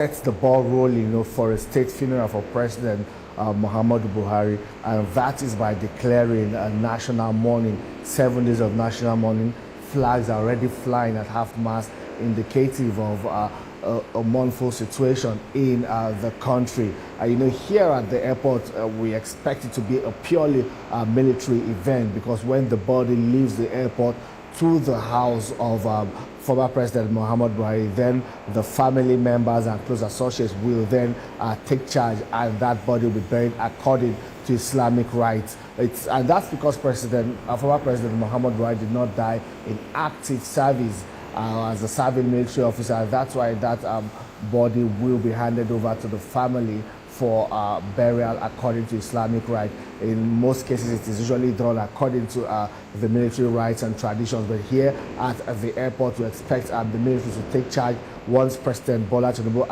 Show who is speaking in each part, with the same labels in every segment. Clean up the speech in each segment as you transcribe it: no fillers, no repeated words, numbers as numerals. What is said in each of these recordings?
Speaker 1: Sets the ball rolling, for a state funeral for President Muhammadu Buhari, and that is by declaring a national mourning, 7 days of national mourning. Flags are already flying at half-mast, indicative of a mournful situation in the country. Here at the airport, we expect it to be a purely military event, because when the body leaves the airport to the house of former President Muhammad Buhari, then the family members and close associates will then take charge, and that body will be buried according to Islamic rites. And that's because former President Muhammad Buhari did not die in active service as a serving military officer. That's why that body will be handed over to the family for burial according to Islamic rite. In most cases, it is usually done according to the military rites and traditions. But here at the airport, we expect the military to take charge once President Bola Tinubu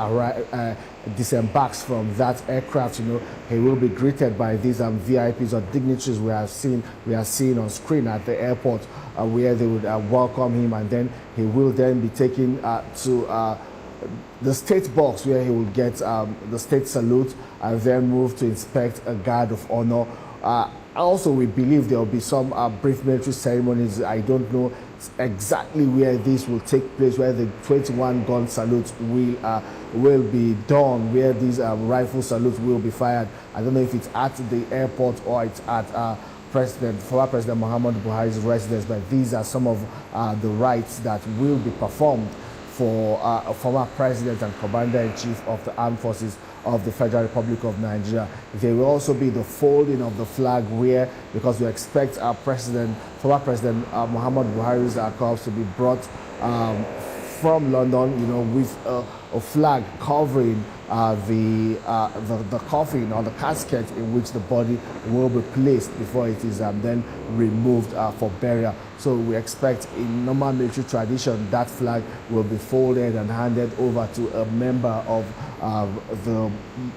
Speaker 1: disembarks from that aircraft. He will be greeted by these VIPs or dignitaries we are seeing on screen at the airport, where they would welcome him, and then he will then be taken to the state box, where he will get the state salute and then move to inspect a guard of honor. Also, we believe there will be some brief military ceremonies. I don't know exactly where this will take place, where the 21-gun salute will be done, where these rifle salutes will be fired. I don't know if it's at the airport or it's at former President Muhammadu Buhari's residence, but these are some of the rites that will be performed for a former president and commander-in-chief of the armed forces of the Federal Republic of Nigeria. There will also be the folding of the flag, because we expect our former President Muhammad Buhari's corpse to be brought from London, with a flag covering the coffin or the casket in which the body will be placed before it is then removed for burial. So we expect, in normal military tradition, that flag will be folded and handed over to a member of the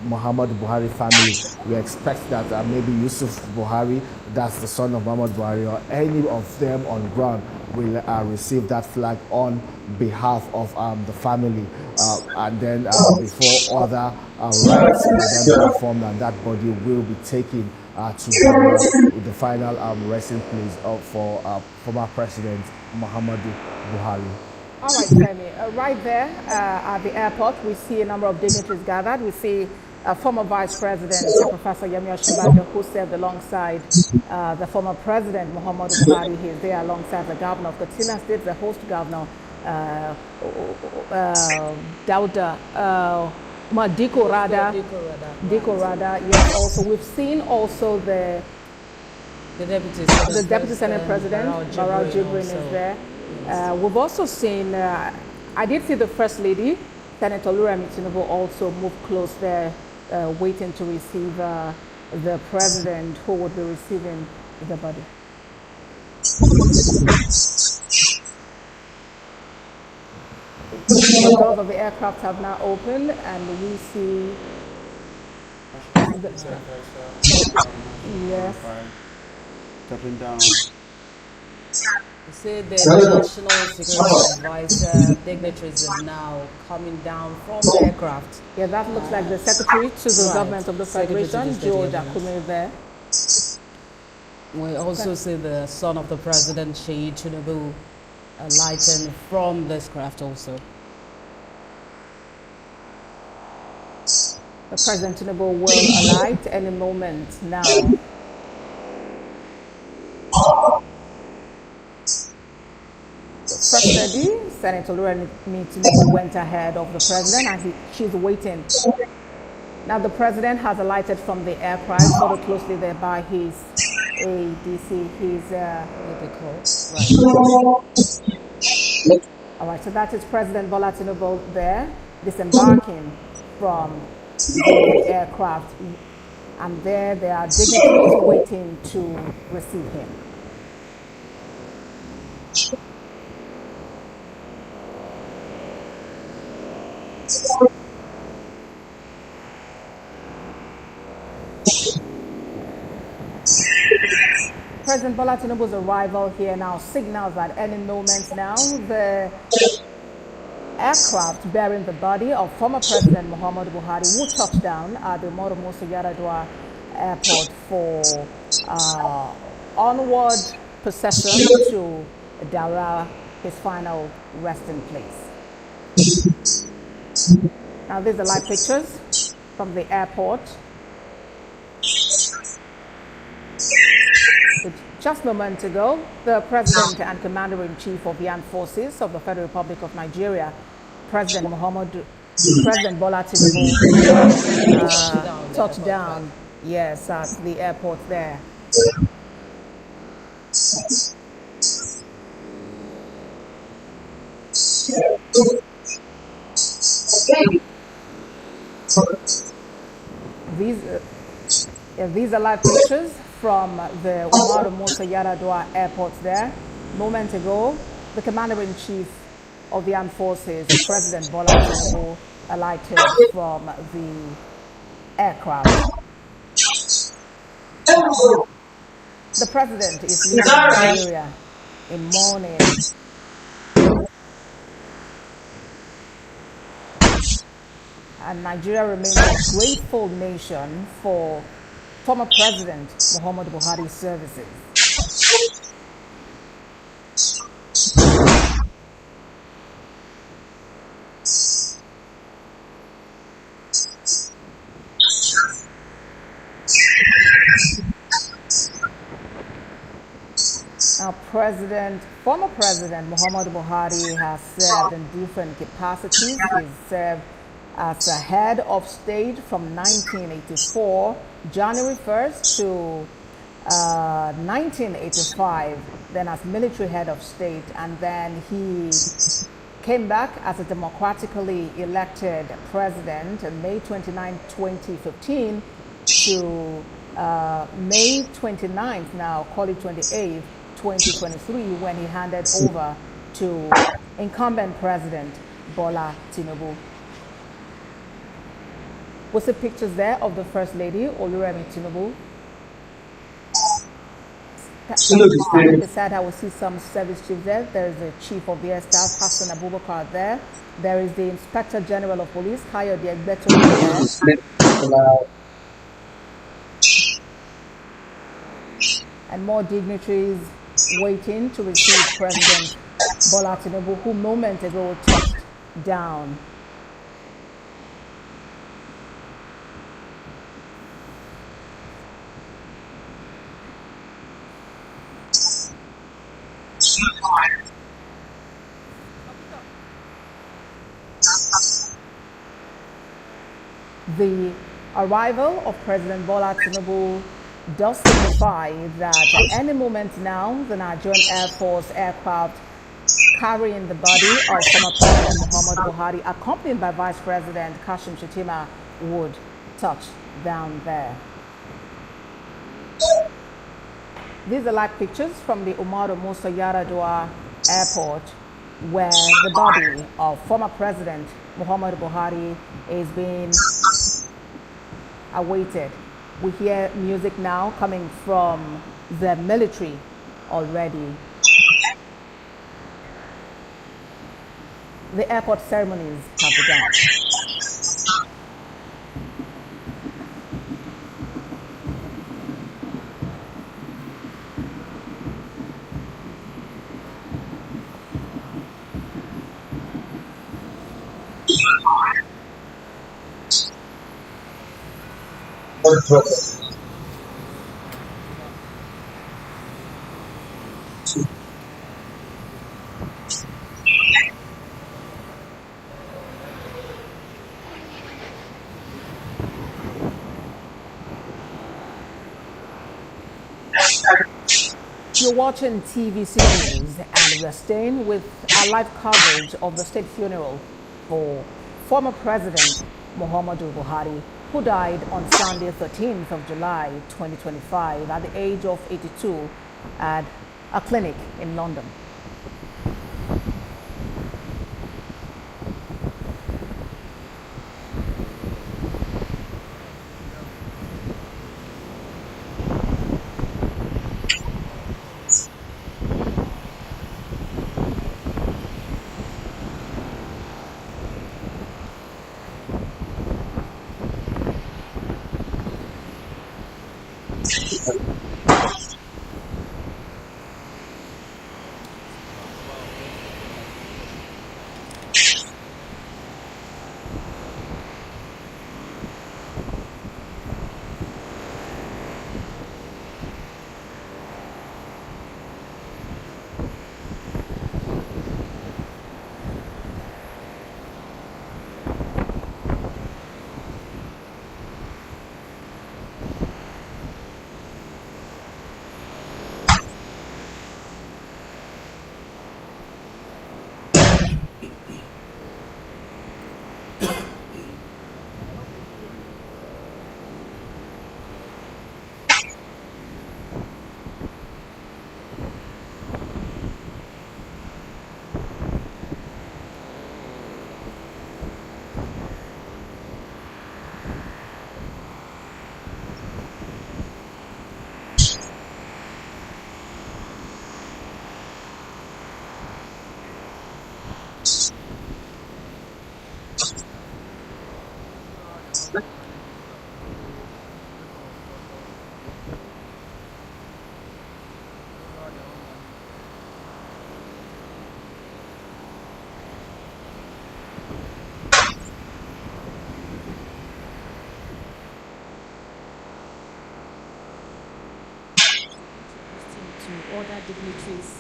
Speaker 1: Muhammadu Buhari family. We expect that maybe Yusuf Buhari, that's the son of Muhammad Buhari, or any of them on ground will receive that flag on behalf of the family, and then before other rites will then be performed, and that body will be taken to the final resting place for former President Muhammadu Buhari.
Speaker 2: All right, Femi. Right there at the airport, we see a number of dignitaries gathered. We see former Vice President, Professor Yemi Osinbajo, who served alongside the former President, Muhammadu Buhari. He is there alongside the governor of Katsina State, the host governor, Dauda, Diko Rada. Yes, also we've seen also the Deputy Senate President, Barrow Jibrin is there. We've also seen, I did see the First Lady, Senator Oluremi Tinubu, also move close there, waiting to receive the President, who would be receiving the body. The doors of the aircraft have now opened, and we see yes.
Speaker 3: Stepping down.
Speaker 4: You see the National Security Advisor dignitaries are now coming down from the aircraft.
Speaker 2: Yeah, that looks like the Secretary to the Government of the Federation, George Akume there.
Speaker 4: We also see the son of the President, Sheyi Tinubu, alighting from this craft also.
Speaker 2: The President Tinubu will alight any moment now. First Lady, Senator Oluremi Tinubu, went ahead of the President, and she's waiting. Now the President has alighted from the aircraft, followed closely there by his ADC, right. All right, so that is President Bola Tinubu there, disembarking from the aircraft, and there are dignitaries waiting to receive him. President Bola Tinubu's arrival here now signals that any moment now the aircraft bearing the body of former President Muhammadu Buhari will touch down at the Umaru Musa Yar'Adua Airport for onward procession to Daura, his final resting place. Now these are live pictures from the airport. Just moments ago, the President and Commander-in-Chief of the Armed Forces of the Federal Republic of Nigeria, President Bola Tinubu, touched down, yes, at the airport there. These are live pictures from the Umaru Musa Yar'Adua airport there. Moments ago, the Commander-in-Chief of the Armed Forces, President Bola Tinubu, alighted from the aircraft. The President is leaving Nigeria in mourning. And Nigeria remains a grateful nation for former President Muhammadu Buhari's services. Now, former President Muhammadu Buhari has served in different capacities. He's served as a head of state from 1984, January 1st to 1985, then as military head of state, and then he came back as a democratically elected president on May 29, 2015 to May 29th, now call it 28th, 2023, when he handed over to incumbent President Bola Tinubu. We see pictures there of the First Lady, Oluremi Tinubu. Beside her, we see some service chiefs there. There is the Chief of the Air Staff, Hassan Abubakar there. There is the Inspector General of Police, Kayode Egbeto there. And more dignitaries waiting to receive President Bola Tinubu, who moments ago touched down. The arrival of President Bola Tinubu does signify that at any moment now, the Nigerian Air Force aircraft carrying the body of former President Muhammadu Buhari, accompanied by Vice President Kashim Shettima, would touch down there. These are live pictures from the Umaru Musa Yar'Adua airport, where the body of former President Muhammadu Buhari is being awaited. We hear music now coming from the military already. The airport ceremonies have begun. You're watching TVC News, and we're staying with our live coverage of the state funeral for former President Muhammadu Buhari, who died on Sunday, 13th of July, 2025, at the age of 82 at a clinic in London.
Speaker 4: To other dignitaries.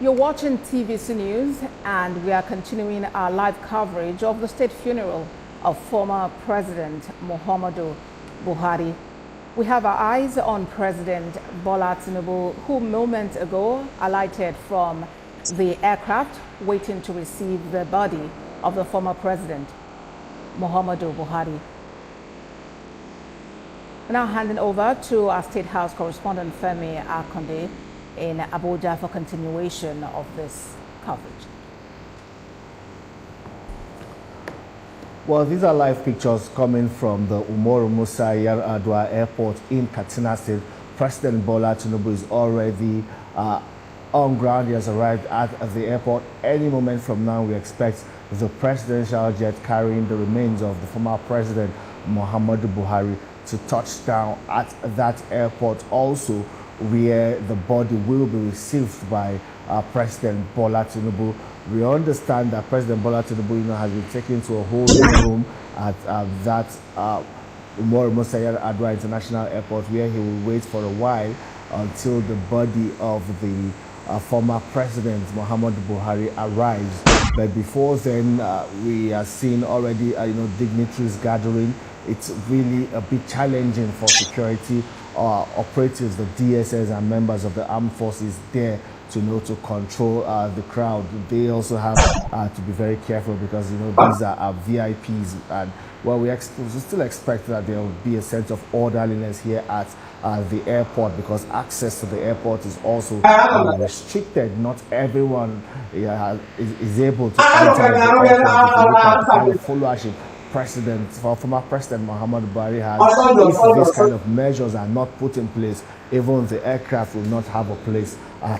Speaker 2: You're watching TVC News, and we are continuing our live coverage of the state funeral of former President Muhammadu Buhari. We have our eyes on President Bola Tinubu, who moments ago alighted from the aircraft waiting to receive the body of the former president, Muhammadu Buhari. Now handing over to our State House correspondent Femi Akonde in Abuja for continuation of this coverage.
Speaker 1: Well, these are live pictures coming from the Umaru Musa Yar'Adua Airport in Katsina State. President Bola Tinubu is already on ground. He has arrived at the airport. Any moment from now, we expect the presidential jet carrying the remains of the former president Muhammadu Buhari to touch down at that airport, also where the body will be received by President Bola Tinubu. We understand that President Bola Tinubu, has been taken to a holding room at that Umaru Musa Yar'Adua International Airport, where he will wait for a while until the body of the former president Muhammadu Buhari arrives. But before then, we are seeing already, dignitaries gathering. It's really a bit challenging for security operatives, the DSS and members of the armed forces there to control the crowd. They also have to be very careful because these are VIPs, and well, we still expect that there will be a sense of orderliness here at the airport, because access to the airport is also restricted. Not everyone is able to enter the airport. If you look at the kind of followership former President Muhammadu Buhari has, if these kind of measures are not put in place, even the aircraft will not have a place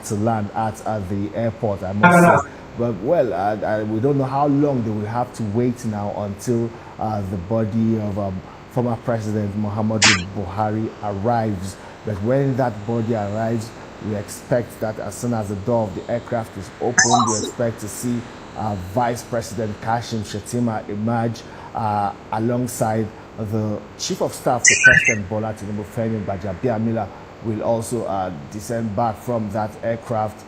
Speaker 1: to land at the airport, I must say. But well, we don't know how long they will have to wait now until the body of former President Muhammadu Buhari arrives. But when that body arrives, we expect that as soon as the door of the aircraft is opened, we expect to see Vice President Kashim Shettima emerge alongside the Chief of Staff to President Bola Tinubu, Femi Gbajabiamila, will also descend back from that aircraft.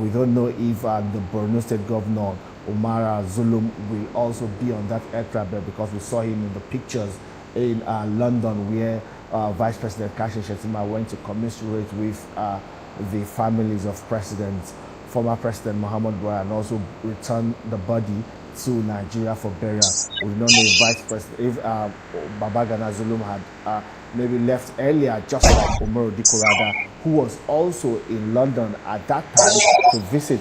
Speaker 1: We don't know if the Borno State Governor, Umara Zulum, will also be on that aircraft, because we saw him in the pictures in London, where Vice President Kashim Shettima went to commiserate with the families of former President Muhammad Buhari, and also return the body to Nigeria for burial. We don't know if Vice President, if Baba Gana Zulum had maybe left earlier, just like Umaru Dikurada, who was also in London at that time to visit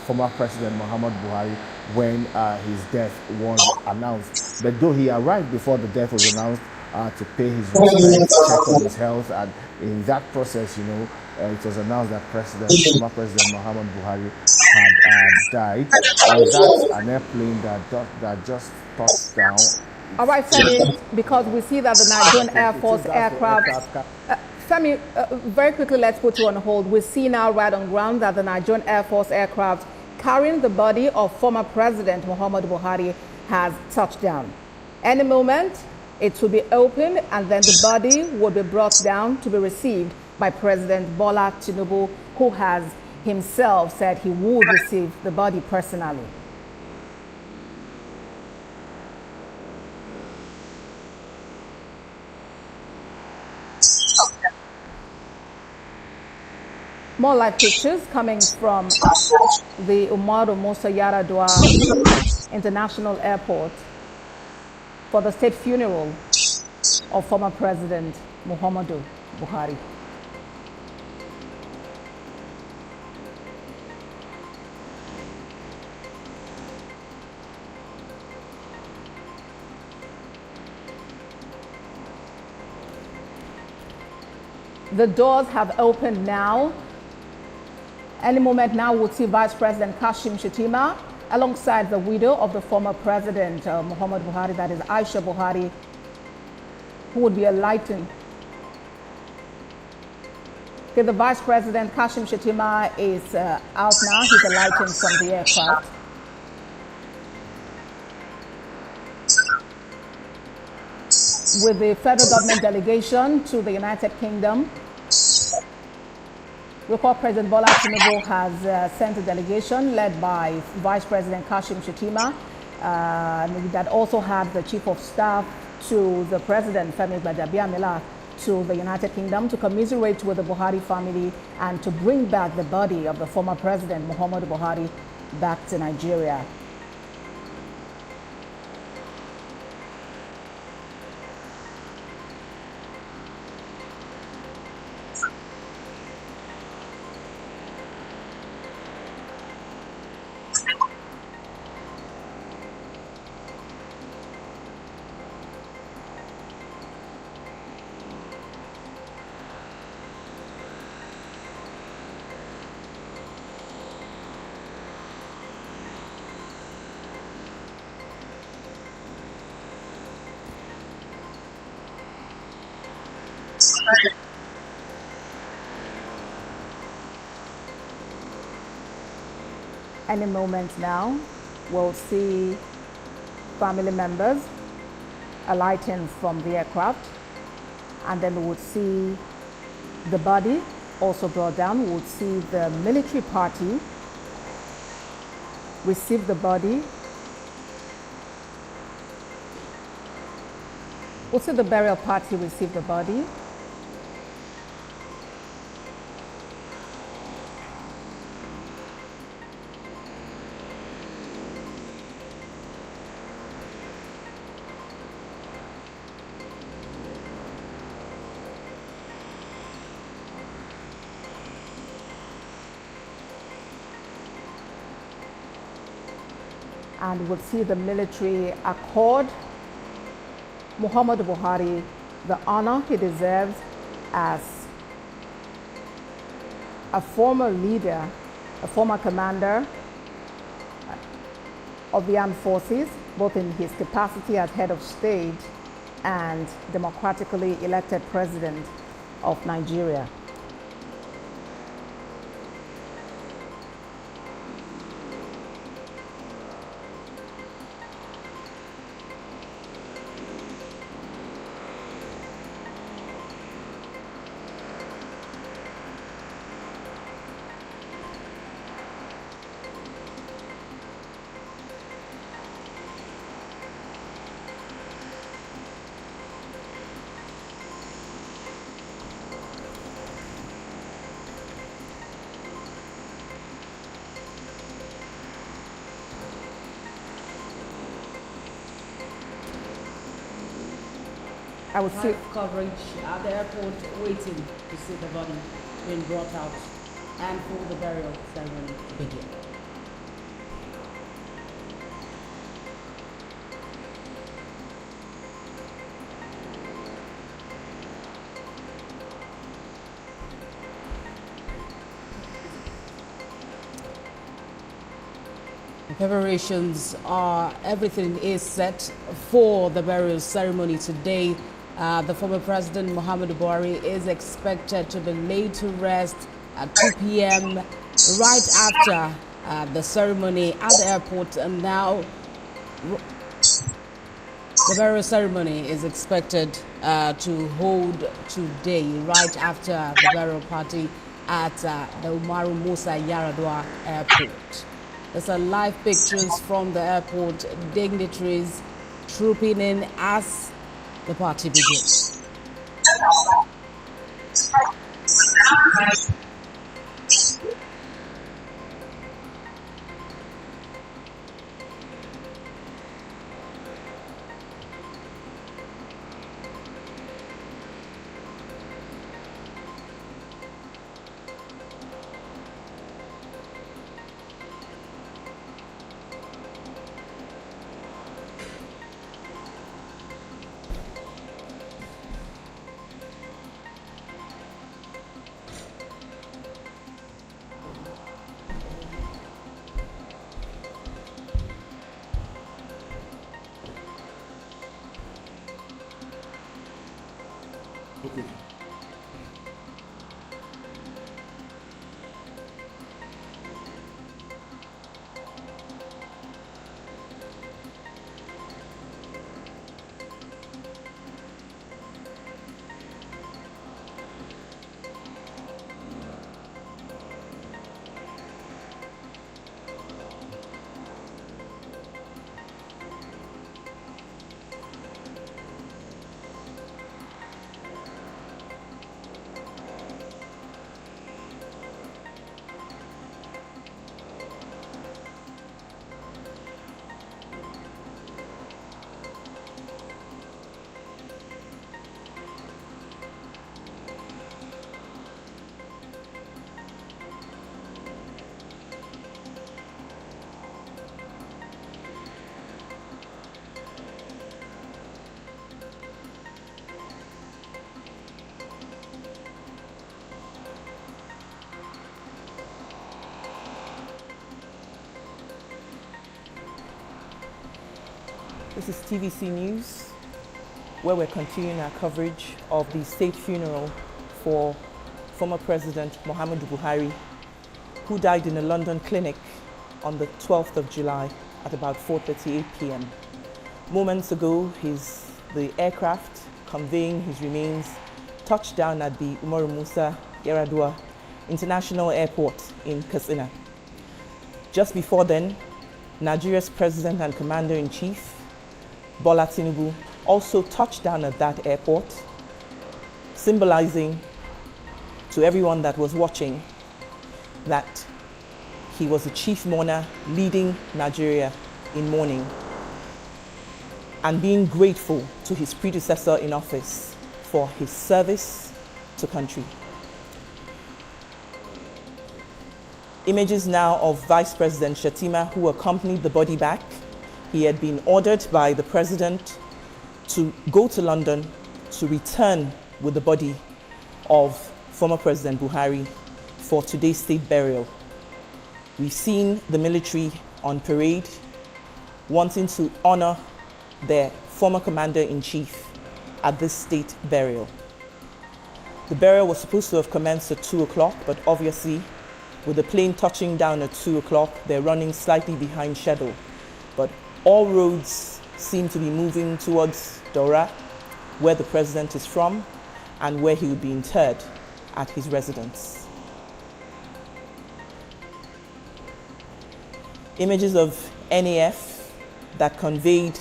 Speaker 1: former President Muhammad Buhari when his death was announced. But though he arrived before the death was announced to pay his respects, check on his health, and in that process, you know, it was announced that former President Muhammad Buhari had died. That's an airplane that just touched down.
Speaker 2: All right, Femi, because we see that the Nigerian Air Force aircraft. Femi, very quickly, let's put you on hold. We see now right on ground that the Nigerian Air Force aircraft carrying the body of former President Muhammad Buhari has touched down. Any moment, it will be opened and then the body will be brought down to be received by President Bola Tinubu, who has himself said he would receive the body personally. More live pictures coming from the Umaru Musa Yar'Adua International Airport for the state funeral of former President Muhammadu Buhari. The doors have opened now. Any moment now, we'll see Vice President Kashim Shettima alongside the widow of the former President Muhammad Buhari, that is Aisha Buhari, who would be alighting. Okay, the Vice President Kashim Shettima is out now. He's alighting from the aircraft. With the federal government delegation to the United Kingdom, recall President Bola Tinubu has sent a delegation led by Vice President Kashim Shettima that also had the Chief of Staff to the President, Femi Gbadabiamila, to the United Kingdom to commiserate with the Buhari family and to bring back the body of the former President Muhammadu Buhari back to Nigeria. Any moment now, we'll see family members alighting from the aircraft, and then we would see the body also brought down. We would see the military party receive the body. We'll see the burial party receive the body. And we'll see the military accord Muhammadu Buhari the honor he deserves as a former leader, a former commander of the armed forces, both in his capacity as head of state and democratically elected president of Nigeria. I would say
Speaker 4: live coverage at the airport, waiting to see the body being brought out and for the burial ceremony to begin. Preparations are, everything is set for the burial ceremony today. The former President Muhammadu Buhari is expected to be laid to rest at 2 p.m. right after the ceremony at the airport. And now the burial ceremony is expected to hold today right after the burial party at the Umaru Musa Yaradua Airport. There's a live pictures from the airport, dignitaries trooping in as the party begins.
Speaker 3: Okay.
Speaker 5: This is TVC News, where we're continuing our coverage of the state funeral for former President Muhammadu Buhari, who died in a London clinic on the 12th of July at about 4:38 p.m. Moments ago, the aircraft conveying his remains touched down at the Umaru Musa Yaradua International Airport in Katsina. Just before then, Nigeria's President and Commander-in-Chief, Bola Tinubu, also touched down at that airport, symbolizing to everyone that was watching that he was the chief mourner leading Nigeria in mourning and being grateful to his predecessor in office for his service to country. Images now of Vice President Shatima, who accompanied the body back. He had been ordered by the president to go to London to return with the body of former President Buhari for today's state burial. We've seen the military on parade wanting to honor their former commander-in-chief at this state burial. The burial was supposed to have commenced at 2 o'clock, but obviously with the plane touching down at 2 o'clock, they're running slightly behind schedule. But all roads seem to be moving towards Daura, where the president is from and where he would be interred at his residence. Images of NAF that conveyed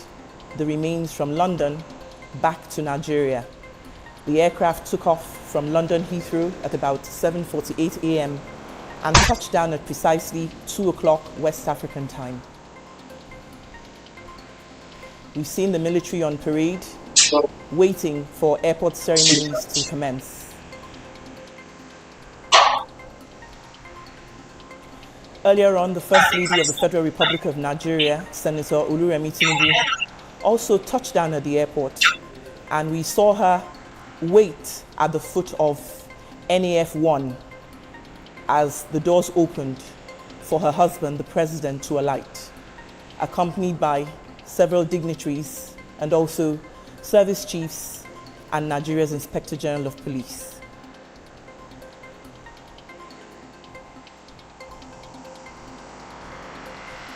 Speaker 5: the remains from London back to Nigeria. The aircraft took off from London Heathrow at about 7:48 a.m. and touched down at precisely 2 o'clock West African time. We've seen the military on parade waiting for airport ceremonies to commence. Earlier on, the First Lady of the Federal Republic of Nigeria, Senator Oluremi Tinubu, also touched down at the airport, and we saw her wait at the foot of NAF 1 as the doors opened for her husband, the president, to alight, accompanied by several dignitaries and also service chiefs and Nigeria's Inspector General of Police.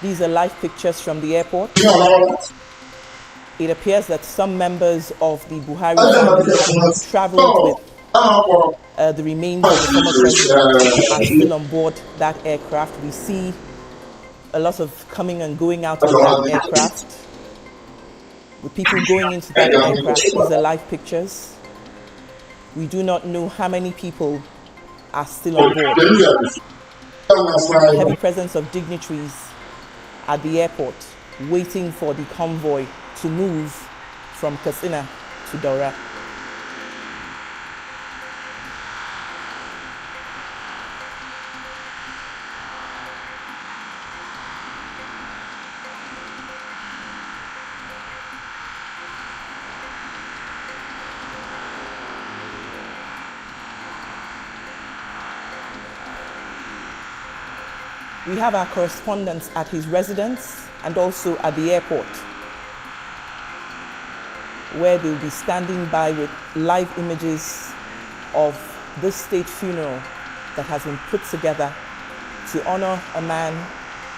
Speaker 5: These are live pictures from the airport. It appears that some members of the Buhari family traveled with the remains of the former president are still on board that aircraft. We see a lot of coming and going out of that aircraft, with people going into that aircraft. These are live pictures. We do not know how many people are still on board. A heavy presence of dignitaries at the airport waiting for the convoy to move from Katsina to Daura. We have our correspondents at his residence and also at the airport, where they'll be standing by with live images of this state funeral that has been put together to honor a man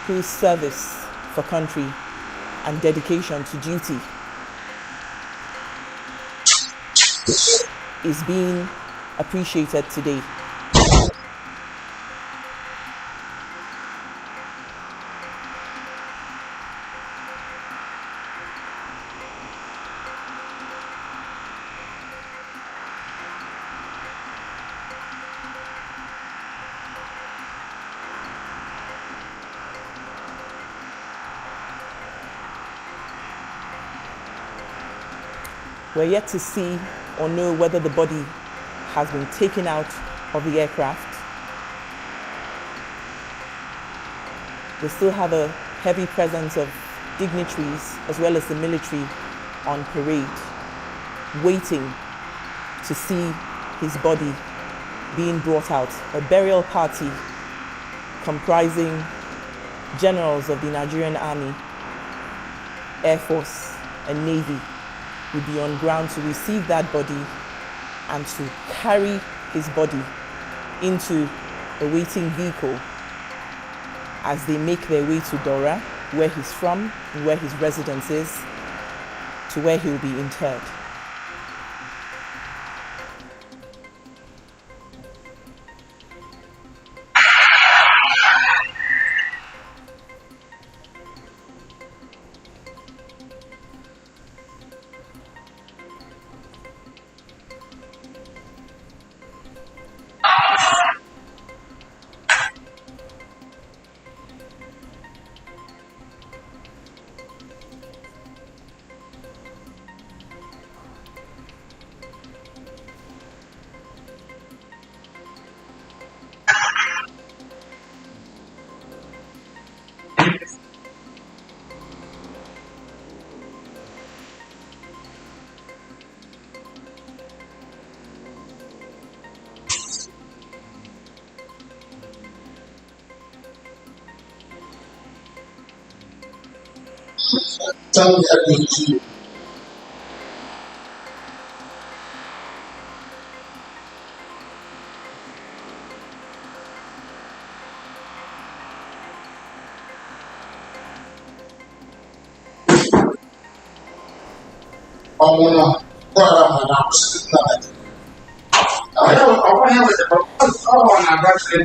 Speaker 5: whose service for country and dedication to duty is being appreciated today. We're yet to see or know whether the body has been taken out of the aircraft. We still have a heavy presence of dignitaries as well as the military on parade, waiting to see his body being brought out. A burial party comprising generals of the Nigerian Army, Air Force, and Navy will be on ground to receive that body and to carry his body into a waiting vehicle as they make their way to Daura, where he's from and where his residence is, to where he will be interred.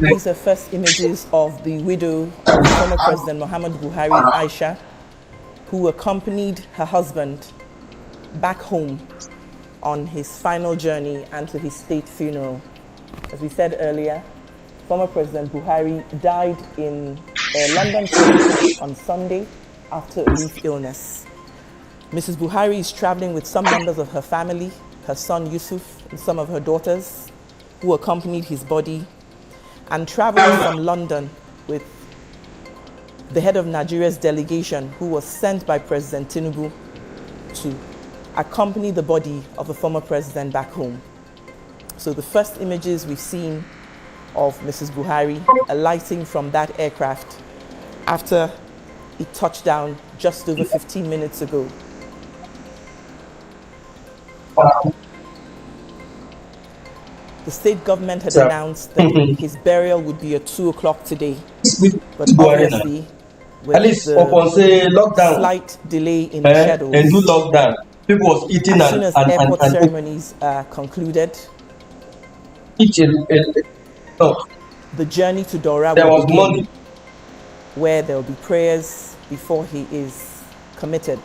Speaker 5: These are first images of the widow of former President Muhammadu Buhari, Aisha, who accompanied her husband back home on his final journey and to his state funeral. As we said earlier, former President Buhari died in a London clinic on Sunday after a brief illness. Mrs. Buhari is traveling with some members of her family, her son Yusuf and some of her daughters, who accompanied his body, and traveled from London with the head of Nigeria's delegation, who was sent by President Tinubu to accompany the body of the former president back home. So the first images we've seen of Mrs. Buhari alighting from that aircraft after it touched down just over 15 minutes ago. The state government had announced that his burial would be at 2 o'clock today, but obviously, with the slight delay in the schedules,
Speaker 6: and do lockdown. People was eating
Speaker 5: as soon as airport ceremonies are concluded, the journey to Dora will begin, where there will be prayers before he is committed.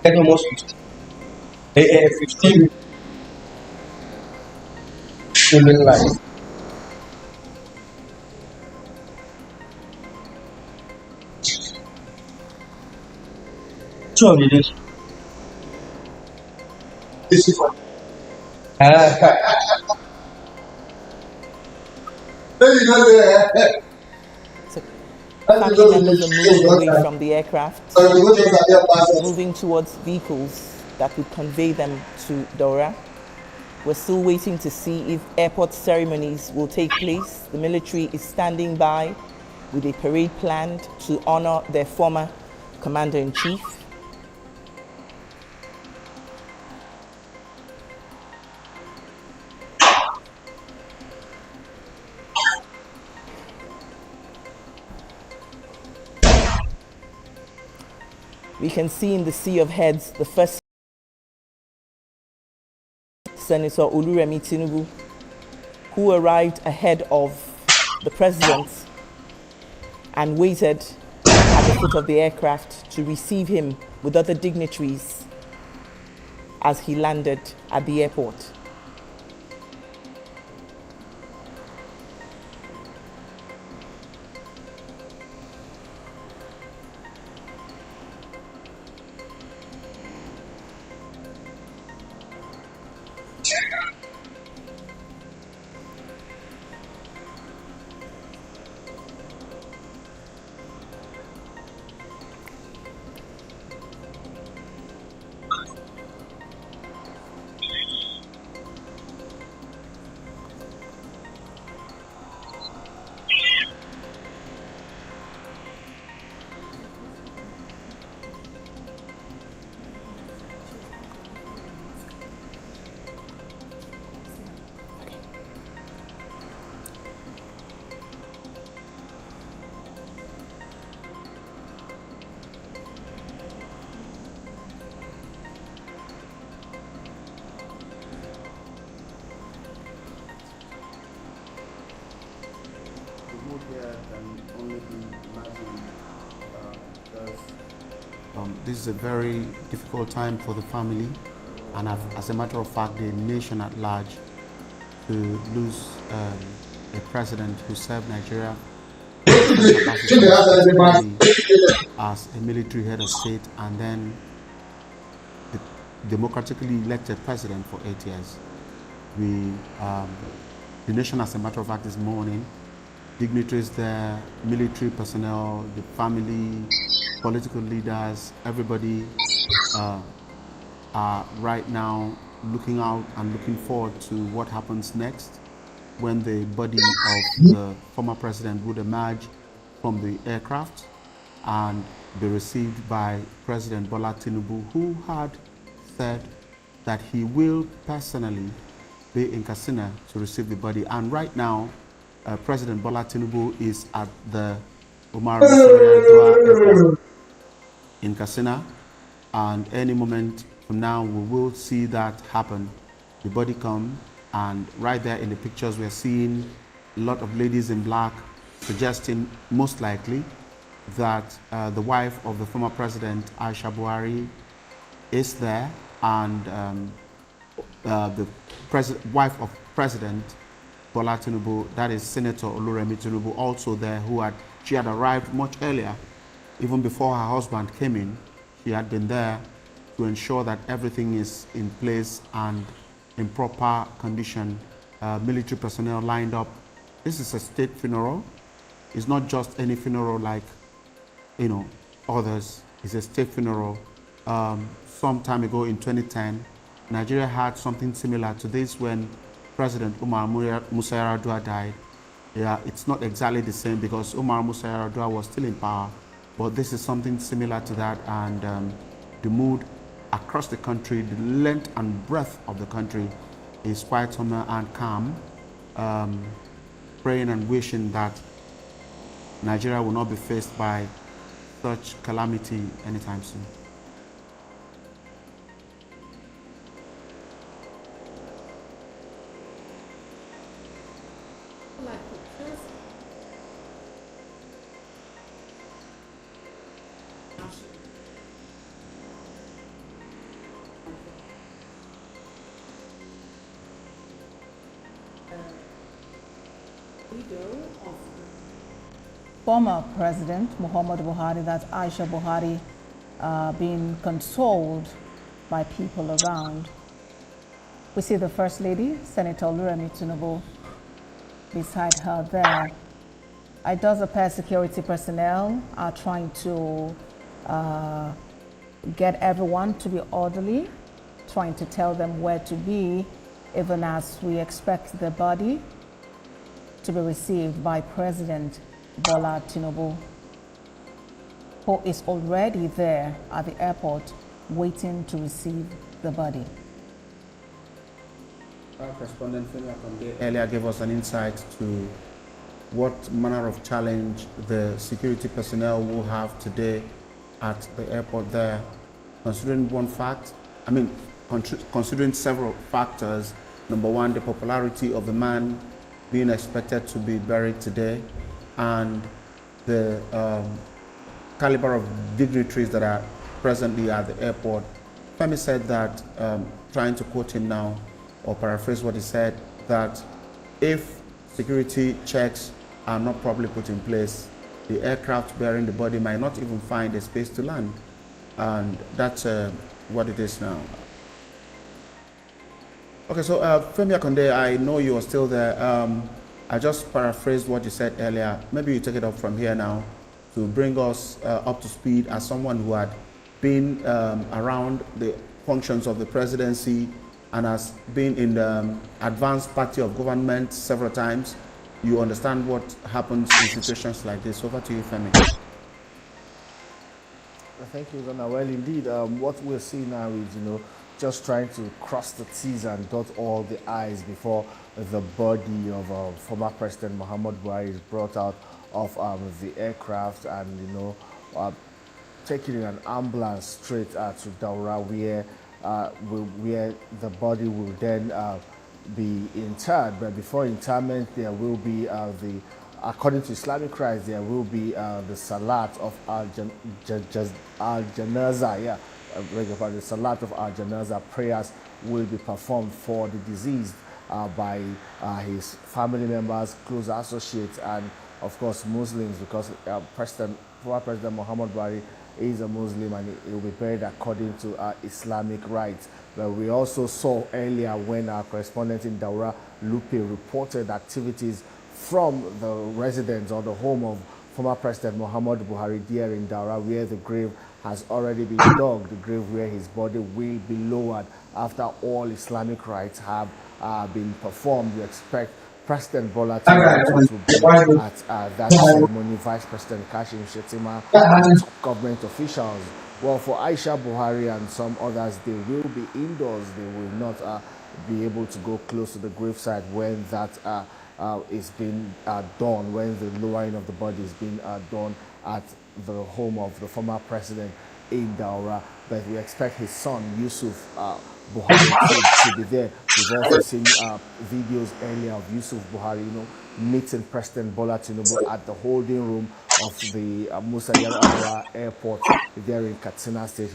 Speaker 6: Almost 15 human life. Sure, it is. This is one.
Speaker 5: Family members are moving away from the aircraft, moving towards vehicles that would convey them to Dora. We're still waiting to see if airport ceremonies will take place. The military is standing by with a parade planned to honor their former commander-in-chief. We can see in the sea of heads the first Senator Oluremi Tinubu, who arrived ahead of the president and waited at the foot of the aircraft to receive him with other dignitaries as he landed at the airport.
Speaker 3: This is a very difficult time for the family, and as a matter of fact, the nation at large, to lose a president who served Nigeria as a military head of state, and then the democratically elected president for 8 years. The nation, as a matter of fact, is mourning. Dignitaries there, military personnel, the family, political leaders, everybody are right now looking out and looking forward to what happens next when the body of the former president would emerge from the aircraft and be received by President Bola Tinubu, who had said that he will personally be in Katsina to receive the body. And right now, President Bola Tinubu is at the Umar Musa Yar'Adua Airport in Katsina, and any moment from now we will see that happen. The body come, and right there in the pictures we're seeing a lot of ladies in black, suggesting most likely that the wife of the former president Aisha Buhari is there, and the wife of President Bola Tinubu, that is Senator Oluremi Tinubu, also there, she had arrived much earlier, even before her husband came in. She had been there to ensure that everything is in place and in proper condition. Military personnel lined up. This is a state funeral. It's not just any funeral like, others. It's a state funeral. Some time ago in 2010, Nigeria had something similar to this when President Umar Musa Yar'Adua died. Yeah, it's not exactly the same because Umar Musa Yar'Adua was still in power, but this is something similar to that, and the mood across the country, the length and breadth of the country is quite somber and calm, praying and wishing that Nigeria will not be faced by such calamity anytime soon.
Speaker 2: Former President Muhammadu Buhari, that's Aisha Buhari, being consoled by people around. We see the First Lady, Senator Oluremi Tinubu, beside her there. It does appear security personnel are trying to get everyone to be orderly, trying to tell them where to be, even as we expect the body to be received by President Bola Tinubu, who is already there at the airport waiting to receive the body.
Speaker 3: Our correspondent earlier gave us an insight to what manner of challenge the security personnel will have today at the airport there, considering considering several factors. Number one, the popularity of the man being expected to be buried today, and the caliber of dignitaries that are presently at the airport. Femi said that, trying to quote him now, or paraphrase what he said, that if security checks are not properly put in place, the aircraft bearing the body might not even find a space to land. And that's what it is now. Okay, so Femi Akonde, I know you are still there. I just paraphrased what you said earlier. Maybe you take it up from here now to bring us up to speed as someone who had been around the functions of the presidency and has been in the advanced party of government several times. You understand what happens in situations like this. Over to you, Femi.
Speaker 1: Thank you, Donna. Well, indeed, what we're seeing now is, just trying to cross the T's and dot all the I's before the body of former President Muhammadu Buhari is brought out of the aircraft and, taken in an ambulance straight to Daura, where the body will then be interred. But before interment, there will be according to Islamic rites, there will be the Salat of Al-Janaza, the Salat of Al-Janaza prayers will be performed for the deceased by his family members, close associates, and of course Muslims, because former President Muhammadu Buhari is a Muslim and he will be buried according to Islamic rites. But we also saw earlier when our correspondent in Daura, Lupe, reported activities from the residence or the home of former President Muhammadu Buhari there in Daura, where the grave has already been dug, the grave where his body will be lowered after all Islamic rites have been performed. We expect President Bola Tinubu to be at that ceremony, Vice President Kashim Shettima, and top government officials. Well, for Aisha Buhari and some others, they will be indoors. They will not be able to go close to the gravesite when that is being done, when the lowering of the body is being done at the home of the former president in Daura. But we expect his son, Yusuf Buhari, to be there. We've also seen videos earlier of Yusuf Buhari, meeting President Bola Tinubu at the holding room of the Musa Yar'Adua Airport there in Katsina State,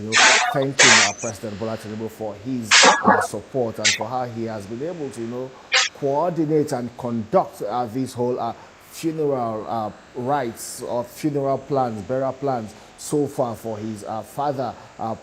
Speaker 1: thanking President Bola Tinubu for his support and for how he has been able to, coordinate and conduct this whole funeral rites or funeral plans, burial plans so far for his father,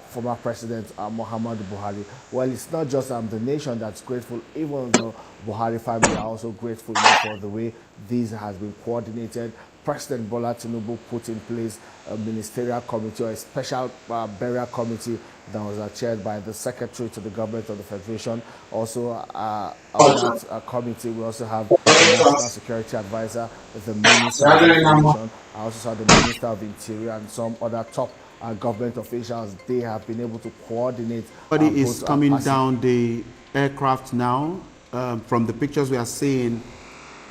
Speaker 1: former President Muhammadu Buhari. Well, it's not just the nation that's grateful, even the Buhari family are also grateful for the way this has been coordinated. President Bola Tinubu put in place a ministerial committee or a special burial committee that was chaired by the Secretary to the Government of the Federation. Also, on that committee, we also have the National Security Advisor, the Minister of Information. I also saw the Minister of Interior and some other top government officials. They have been able to coordinate.
Speaker 3: Body is coming down the aircraft now. From the pictures we are seeing,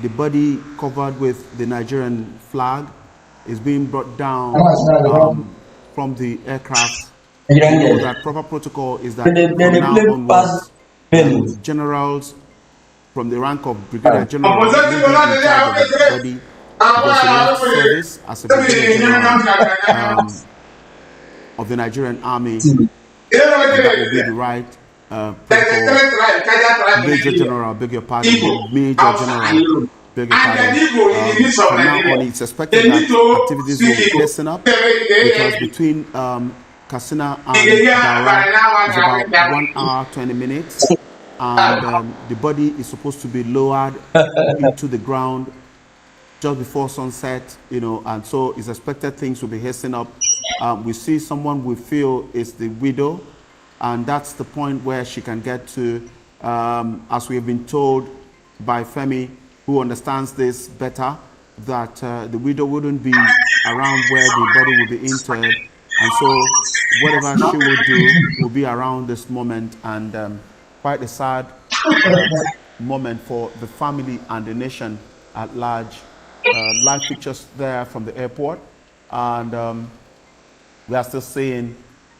Speaker 3: the body covered with the Nigerian flag is being brought down from the aircraft. You know that proper protocol is that from now onwards, generals from the rank of Brigadier General will be in charge of the body, because he left service as a Brigadier General of the Nigerian Army. And that will be the right protocol. Major General, beg your pardon, Major General, beg your pardon. From now on, it's expected that activities will hasten up, because between Katsina and Daura is about 1 hour 20 minutes, and the body is supposed to be lowered into the ground just before sunset, and so it's expected things will be hastening up. We see someone we feel is the widow, and that's the point where she can get to, as we have been told by Femi, who understands this better, that the widow wouldn't be around where the body will be interred, and so whatever she will do will be around this moment, and quite a sad moment for the family and the nation at large. Live pictures there from the airport, and we are still seeing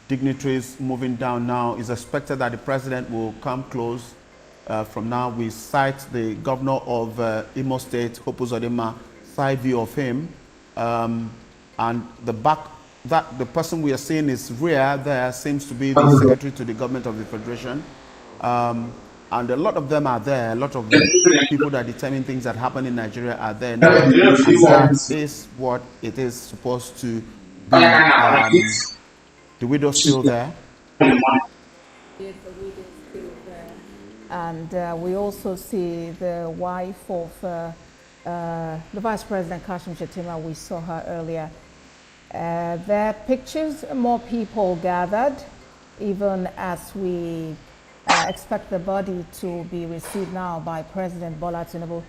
Speaker 3: dignitaries moving down now. It's expected that the president will come close. From now, we sight the governor of Imo State, Hope Uzodinma, side view of him, and the back. The person we are seeing is rear there seems to be the secretary to the government of the federation, and a lot of them are there. A lot of the people that determine things that happen in Nigeria are there now, and that is what it is supposed to be. The widow still there.
Speaker 2: Yes, the widow still there. And we also see the wife of the Vice President Kashim Shettima. We saw her earlier. There are pictures, more people gathered, even as we expect the body to be received now by President Bola Tinubu.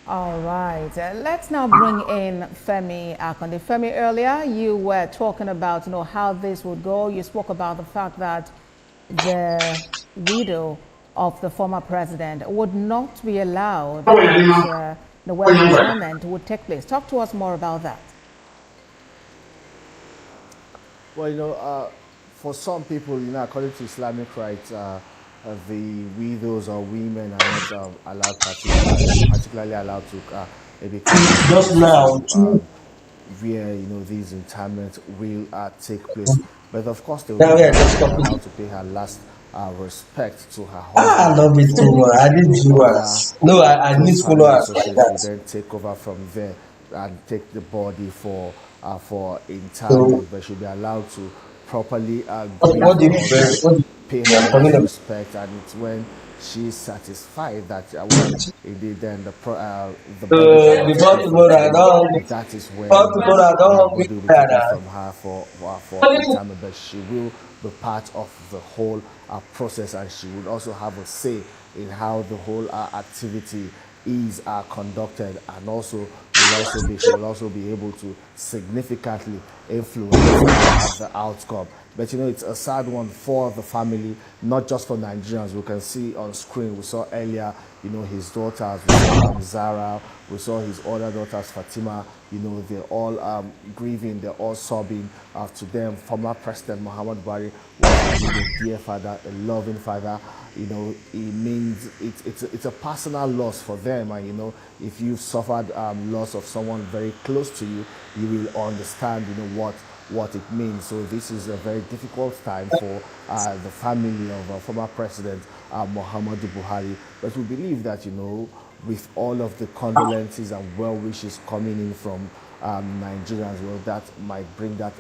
Speaker 2: All right, let's now bring in Femi Akonde. Femi, earlier you were talking about how this would go. You spoke about the fact that the widow of the former president would not be allowed that the wedding ceremony would take place. Talk to us more about that.
Speaker 1: Well, for some people, according to Islamic rights, the widows or women are not allowed, particularly allowed to maybe
Speaker 6: just now
Speaker 1: where these interments will take place. But of course, they will be allowed to pay her last respect to her husband.
Speaker 6: I love it too much. I didn't do us. No, I didn't follow us like that.
Speaker 1: Then take over from there and take the body for interment, but she'll be allowed to properly pay her respect, and it's when she's satisfied that indeed then the body that is when the body will be taken from her for interment, but she will be part of the whole process, and she would also have a say in how the whole activity is conducted, and also she will also be able to significantly influence the outcome. But it's a sad one for the family, not just for Nigerians. We can see on screen, we saw earlier, his daughters, we saw Zara, we saw his other daughters, Fatima, they're all grieving, they're all sobbing. To them, former President Muhammad Buhari was a dear father, a loving father. It means it's a personal loss for them. And, if you've suffered loss of someone very close to you, you will understand, what it means. So this is a very difficult time for the family of former President Muhammadu Buhari. But we believe that, with all of the condolences and well wishes coming in from Nigerians, well, that might bring that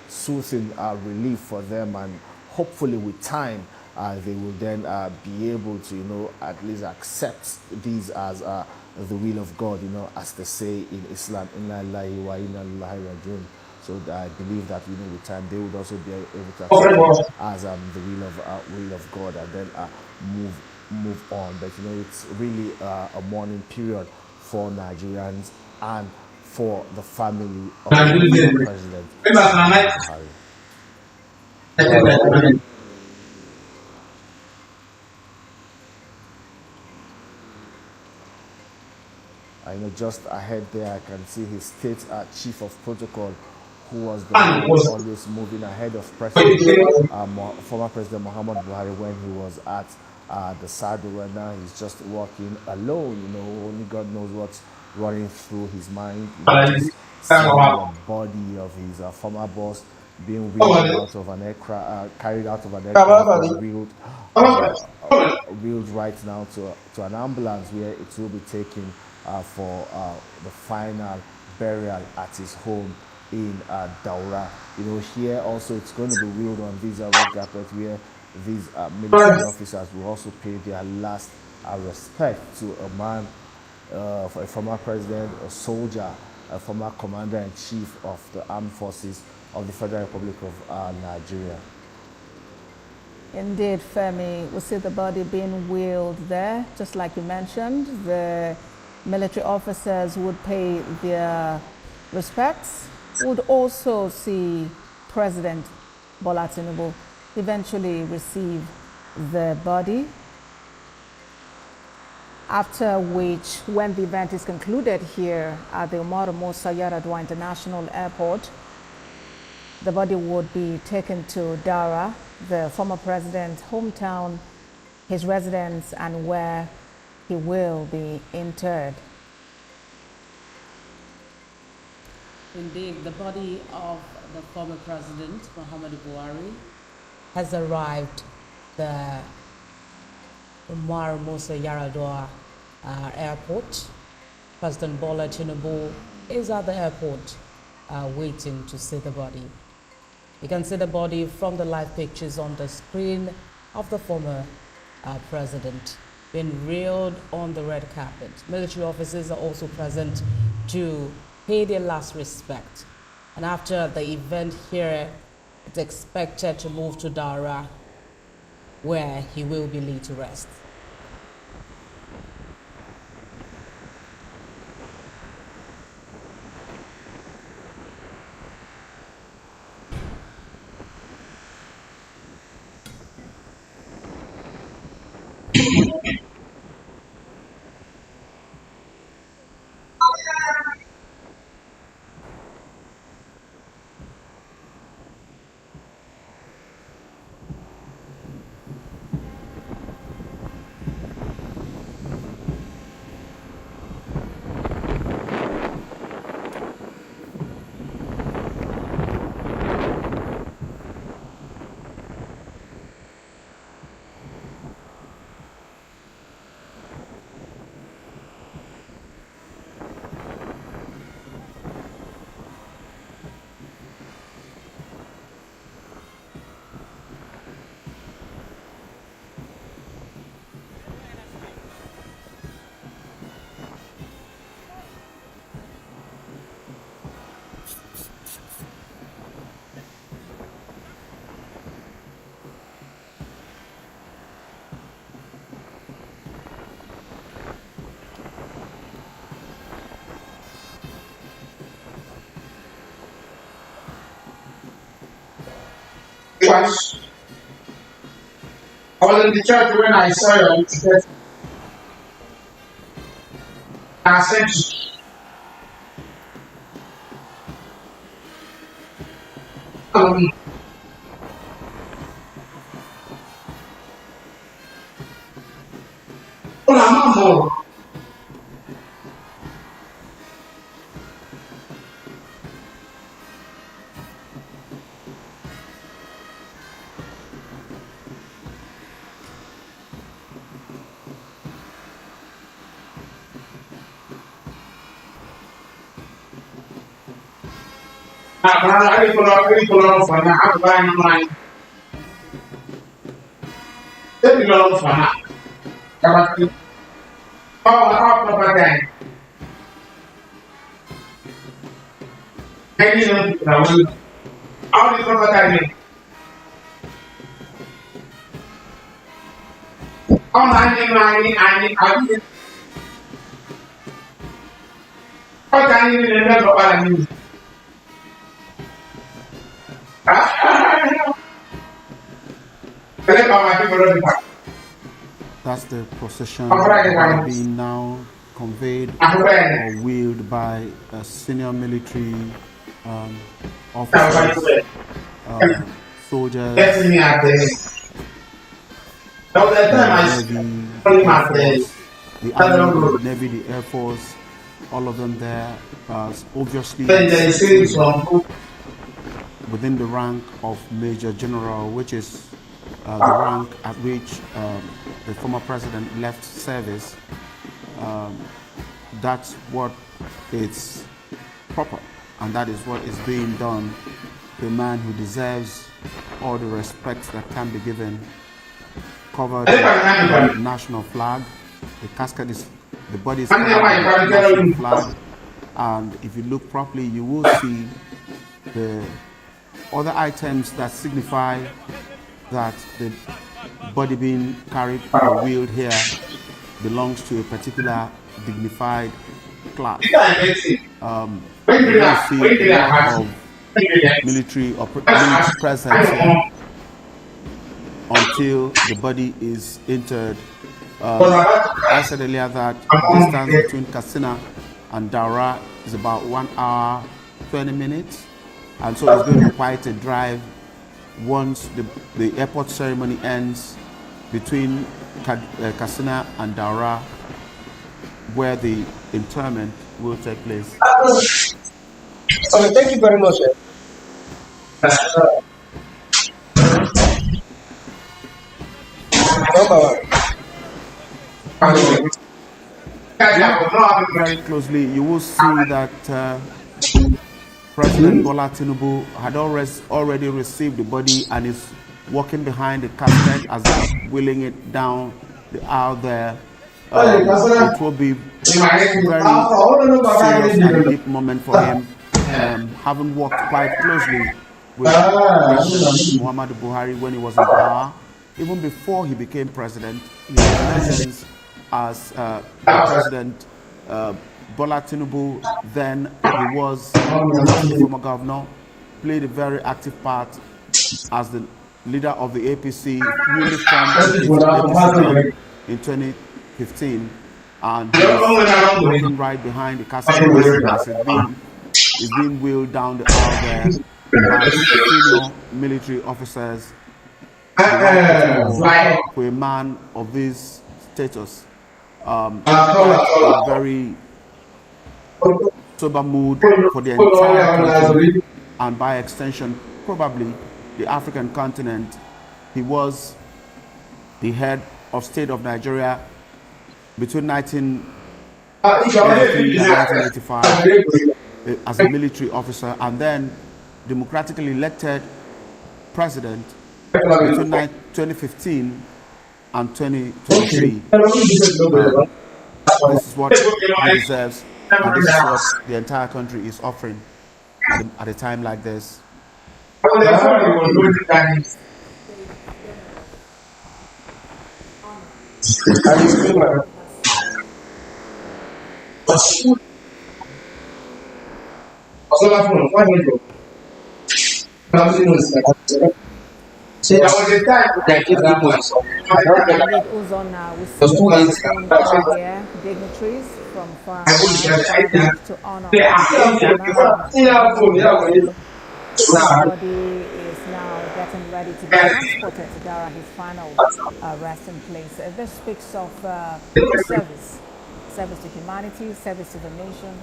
Speaker 1: soothing relief for them, and hopefully with time they will then be able to, at least accept these as the will of God, as they say in Islam, Inna lillahi wa inna ilaihi rajiun. So I believe that with time they would also be able to accept as the will of God, and then move on. But it's really a mourning period for Nigerians and for the family of the President Buhari. I know just ahead there, I can see his state chief of protocol, who was the one who was always moving ahead of former President Muhammad Buhari when he was at the saddle. And now he's just walking alone. Only God knows what's running through his mind. Just seeing the body of his former boss being wheeled out of an aircraft, carried out of an aircraft, wheeled right now to an ambulance where it will be taken for the final burial at his home in Daura. Here also it's going to be wheeled on this red carpet where these military officers will also pay their last respect to a man, for a former president, a soldier, a former commander-in-chief of the armed forces of the Federal Republic of Nigeria.
Speaker 2: Indeed, Femi, we see the body being wheeled there, just like you mentioned. The military officers would pay their respects. Would also see President Bola Tinubu eventually receive the body, after which, when the event is concluded here at the Umaru Musa Yar'Adua International Airport, the body would be taken to Daura, the former president's hometown, his residence, and where he will be interred.
Speaker 4: Indeed, the body of the former president, Muhammadu Buhari, has arrived the Umaru Musa Yar'Adua airport. President Bola Tinubu is at the airport waiting to see the body. You can see the body from the live pictures on the screen of the former president being reeled on the red carpet. Military officers are also present to pay their last respect. And after the event here, it's expected to move to Daura, where he will be laid to rest.
Speaker 7: I was in the church when I saw your ticket. I sent you. I pull for now. I'm buying mine. Let me go for now. I didn't know. How do you come back? I didn't. How can you remember what I mean?
Speaker 3: That's the procession being now conveyed or wheeled by senior military officers, soldiers, the Army, the Navy, the Air Force, all of them there. Obviously, within the rank of Major General, which is the rank at which the former president left service. That's what is proper, and that is what is being done to a man who deserves all the respect that can be given. Covered by the national flag, the casket is, the body is covered by the national flag, and if you look properly, you will see the other items that signify that the body being carried or wheeled here belongs to a particular dignified class. You will see a lot of military presence here until the body is entered. I said earlier that the distance between Katsina and Daura is about 1 hour 20 minutes, and so it's going to be quite a drive once the airport ceremony ends between Katsina and Daura, where the interment will take place.
Speaker 6: Okay, thank you very much.
Speaker 3: Very closely, you will see that President Bola Tinubu had already received the body and is walking behind the casket as they're wheeling it down the aisle there. It will be a very serious and deep moment for him, having worked quite closely with President Muhammadu Buhari when he was in power. Even before he became president, he had lessons as President Bola Tinubu, then he was the former governor, played a very active part as the leader of the APC, newly formed APC in 2015, and he was walking right behind the casket as it's being wheeled down the aisle there by senior military officers. For a man of this status, a very sober mood for the entire country, and by extension, probably the African continent. He was the head of state of Nigeria between 1983 and 1985 as a military officer, and then democratically elected president between 2015 and 2023. This is what he deserves, and this is what the entire country is offering at a time like this.
Speaker 6: Say, I was a time that I that was. I don't get
Speaker 2: Indeed,
Speaker 6: that.
Speaker 2: Uzon, we
Speaker 6: Just
Speaker 2: see
Speaker 6: 2
Speaker 2: the
Speaker 6: months.
Speaker 2: same thing here. Dignitaries from far and wide gathered to honor Uzon. His body is now getting ready to be transported to Dara, his final resting place. This speaks of service, service to humanity, service to the nation.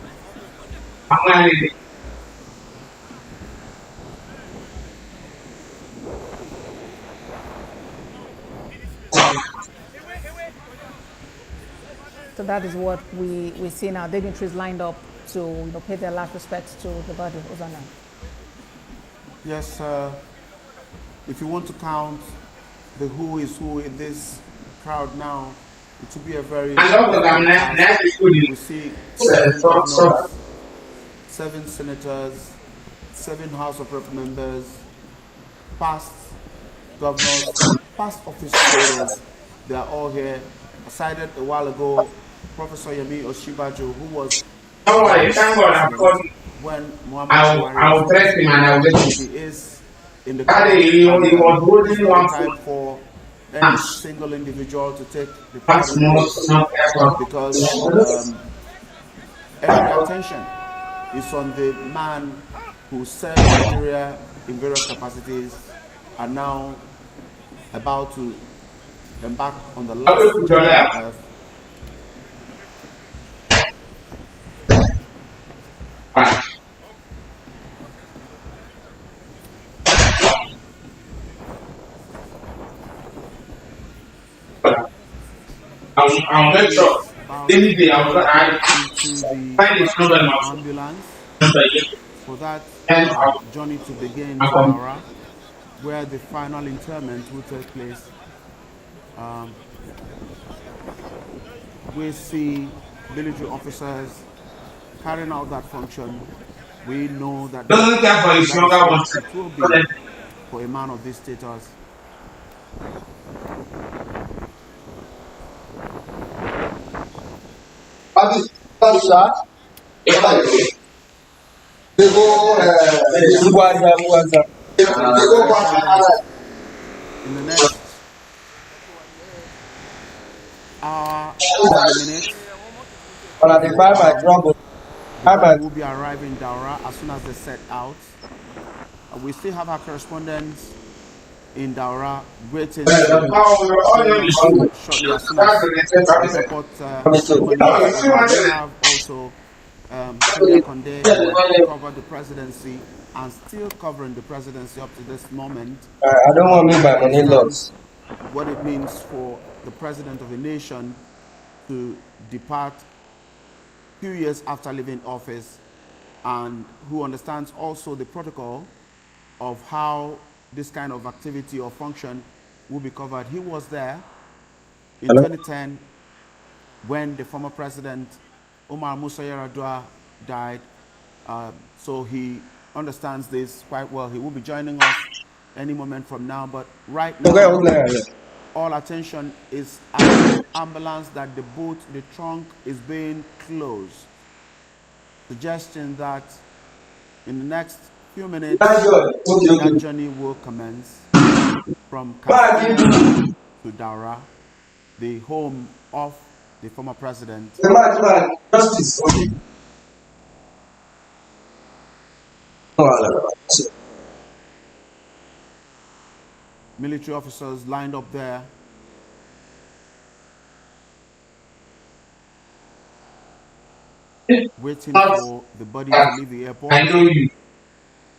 Speaker 2: So that is what we see now. Dignitaries lined up to pay their last respects to the body of Uzana.
Speaker 3: Yes, if you want to count the who is who in this crowd now, it will be a very task. We see 7 governors, 7 senators, 7 House of Rep members, past governors, past office holders. They are all here. I cited a while ago Professor Yemi Osinbajo, who was when Muhammad Buhari was president. He is in the crowd. It's not time for any single individual to take the proud place because every attention is on the man who served Nigeria in various capacities and now about to embark on the last journey on earth.
Speaker 7: I'll make sure any day I will find this number in my
Speaker 3: ambulance for that journey to begin to
Speaker 7: phone.
Speaker 3: Daura, where the final interment will take place. We see military officers carrying out that function. We know that
Speaker 7: Doesn't care for his younger ones.
Speaker 3: it will be for a man of this status. In the next hour, 20 minutes, we'll be arriving in Daura as soon as they set out. We still have our correspondents in Daura waiting shortly as soon as the support ceremony. We have also Kenya Konde, who covered the presidency and still covering the presidency up to this moment.
Speaker 6: I don't want me by money loss.
Speaker 3: What it means for the president of a nation to depart few years after leaving office, and who understands also the protocol of how this kind of activity or function will be covered. He was there in 2010 when the former president Umar Musa Yar'Adua died, so he understands this quite well. He will be joining us any moment from now, but right now all attention is at the ambulance, that the boot, the trunk is being closed, suggesting that in the next few minutes that journey will commence from Katsina to Daura, the home of the former president.
Speaker 6: Justice.
Speaker 3: Military officers lined up there. Waiting for the body to leave the airport.
Speaker 7: I know you.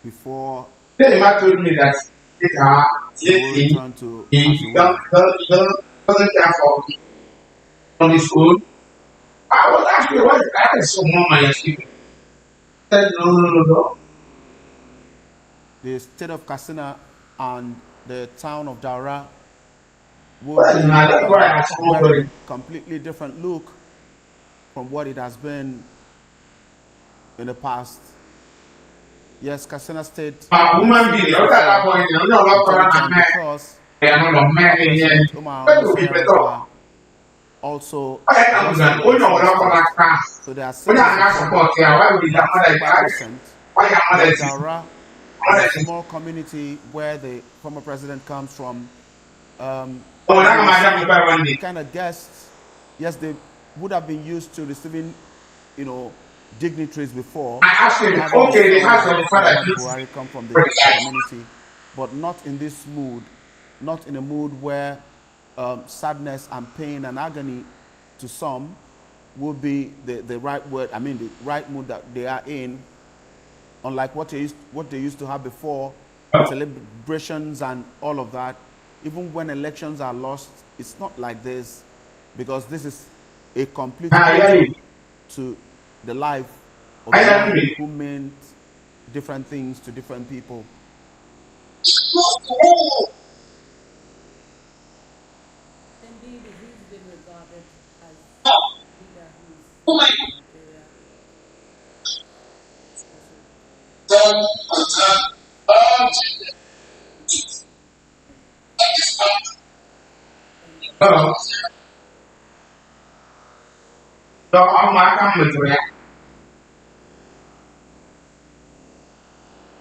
Speaker 3: Before
Speaker 7: They told me that
Speaker 3: he return to
Speaker 7: he doesn't care for on his own. I was actually what I saw my achievement. Said no.
Speaker 3: the state of Katsina and the town of Daura will be wearing a completely different look from what it has been in the past. Yes, Katsina State
Speaker 7: Woman being because
Speaker 3: also
Speaker 7: so
Speaker 3: there are 5% Daura a small community where the former president comes from. The kind of guests, yes, they would have been used to receiving, dignitaries before.
Speaker 7: I asked him, okay, they have some father
Speaker 3: Buhari come from the community, but not in this mood, not in a mood where sadness and pain and agony to some would be the right word, the right mood that they are in, unlike what they used to have before, celebrations and all of that. Even when elections are lost, it's not like this, because this is a complete to the life of a man who meant different things to different people.
Speaker 4: Indeed, he's been regarded as a leader who's
Speaker 7: Hello. So I'm not coming to that.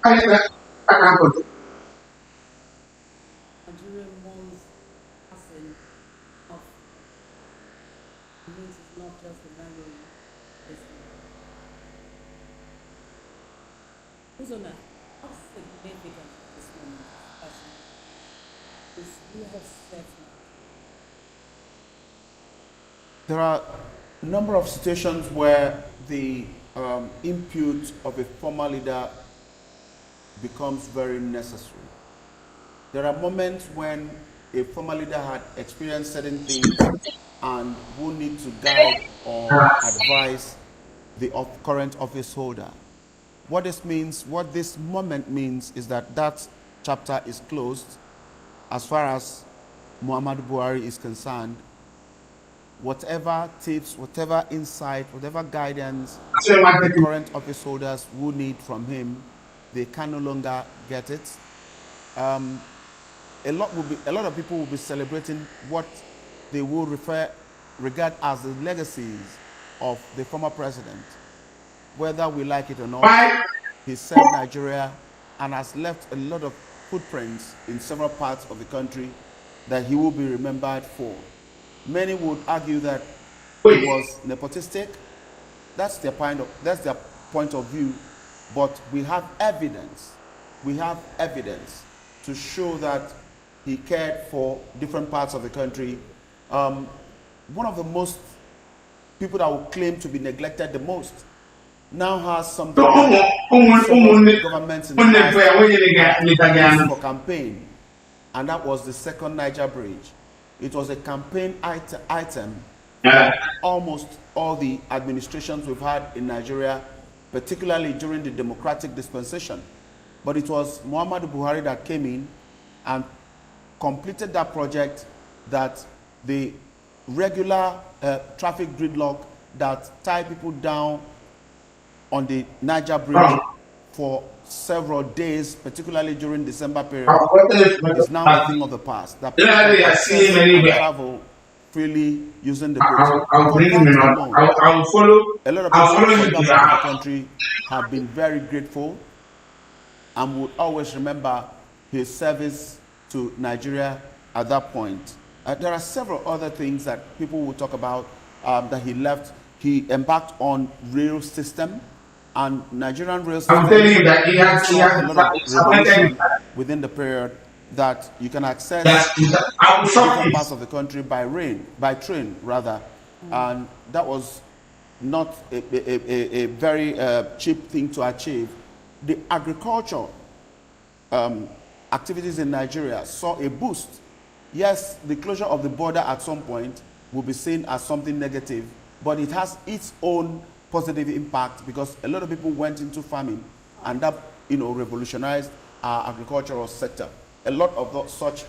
Speaker 7: I can't put it.
Speaker 4: Nigerian one's passing of means it's not just a memory. Who's on that? How significant this moment is who has said
Speaker 3: There are a number of situations where the input of a former leader becomes very necessary. There are moments when a former leader had experienced certain things and will need to guide or advise the current office holder. What this moment means is that that chapter is closed as far as Muhammadu Buhari is concerned. Whatever tips, whatever insight, whatever guidance the current office holders will need from him, they can no longer get it. A lot of people will be celebrating what they will regard as the legacies of the former president. Whether we like it or not, he served Nigeria and has left a lot of footprints in several parts of the country that he will be remembered for. Many would argue that he was nepotistic. That's their point of view. But we have evidence. We have evidence to show that he cared for different parts of the country. One of the most people that would claim to be neglected the most now has something that several governments in the past used for campaign, and that was the second Niger Bridge. It was a campaign item for almost all the administrations we've had in Nigeria, particularly during the democratic dispensation. But it was Muhammadu Buhari that came in and completed that project, that the regular traffic gridlock that tied people down on the Niger Bridge for several days, particularly during December period, is now a thing of the past. That people can travel freely using the bridge.
Speaker 7: I'll follow.
Speaker 3: A lot of people from that part of the country have been very grateful and would always remember his service to Nigeria at that point. There are several other things that people will talk about that he left. He embarked on rail system, and Nigerian rail system.
Speaker 7: I'm telling you that he has
Speaker 3: a lot of revolution within the period, that you can access different parts of the country by train rather, and that was not a very cheap thing to achieve. The agriculture activities in Nigeria saw a boost. Yes, the closure of the border at some point will be seen as something negative, but it has its own positive impact, because a lot of people went into farming, and that revolutionized our agricultural sector. A lot of such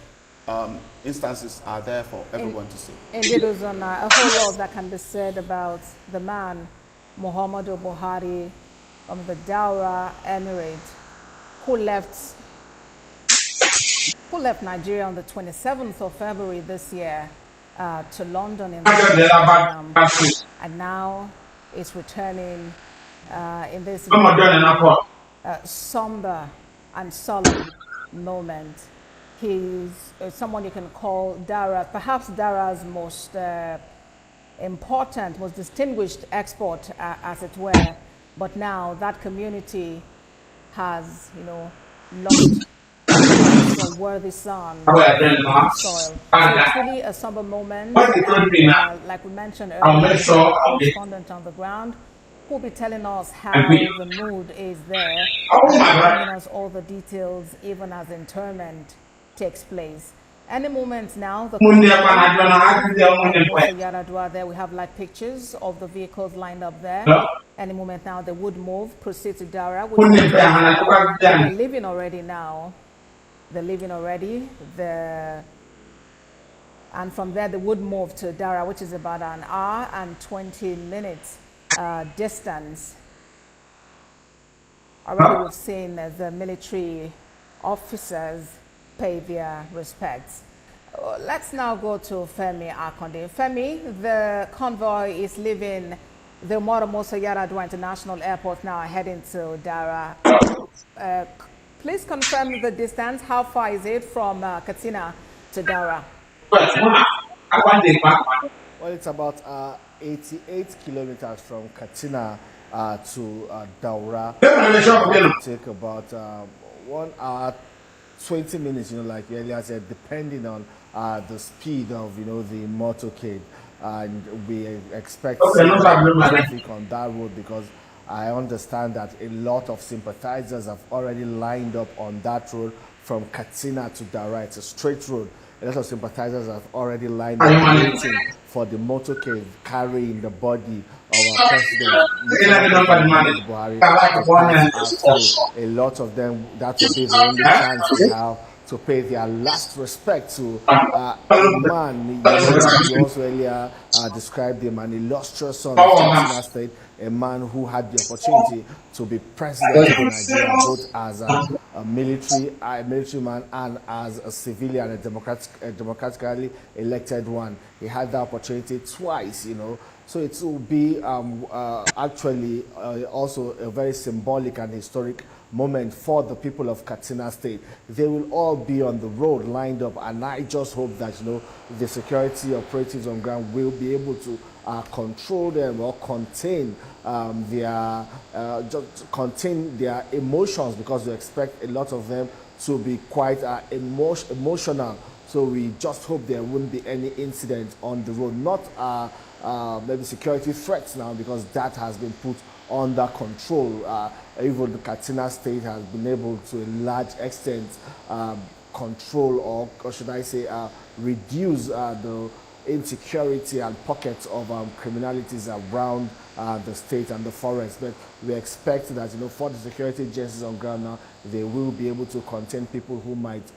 Speaker 3: instances are there for everyone to see.
Speaker 2: Indeed, a whole lot that can be said about the man, Muhammadu Buhari, from the Daura Emirate, who left Nigeria on the 27th of February this year to London in and now is returning in this somber and solemn moment. He's someone you can call Dara, perhaps Dara's most important, most distinguished export, as it were. But now that community has, lost a worthy son on soil. So it's really a somber moment. And, like we mentioned earlier, we have a correspondent on the ground who will be telling us how the mood is there and giving us all the details, even as interment takes place. Any moment now, the there we have like pictures of the vehicles lined up there. Any moment now, they would move, proceed to Dara, which they're leaving already now. They're leaving already. And from there, they would move to Dara, which is about an hour and 20 minutes distance. Already we've seen the military officers pay their respects. Let's now go to Femi Akonde. Femi, the convoy is leaving the Umaru Musa Yar'Adua International Airport now, heading to Dara. Please confirm the distance. How far is it from Katsina to Dara?
Speaker 1: Well, it's about 88 kilometers from Katsina to Daura. It will take about 1 hour, 20 minutes, like you earlier said, depending on the speed of, the motorcade. And we expect traffic on that road because I understand that a lot of sympathizers have already lined up on that road from Katsina to Daura. It's a straight road. A lot of sympathizers have already lined up waiting for the motorcade carrying the body of our president, Buhari, to pass through. A lot of them, that will be the only chance they have to pay their last respect to a man. You also earlier described him, an illustrious son of Katsina State, a man who had the opportunity to be president of Nigeria, both as a military man and as a civilian, a democratically elected one. He had the opportunity twice, So it will be actually also a very symbolic and historic moment for the people of Katsina State. They will all be on the road lined up, and I just hope that the security operatives on ground will be able to control them or contain their emotions, because we expect a lot of them to be quite emotional. So we just hope there won't be any incident on the road, not maybe security threats now, because that has been put under control. Even the Katsina State has been able to a large extent control, or should I say reduce the insecurity and pockets of criminalities around the state and the forest. But we expect that for the security agencies on ground now, they will be able to contain people who might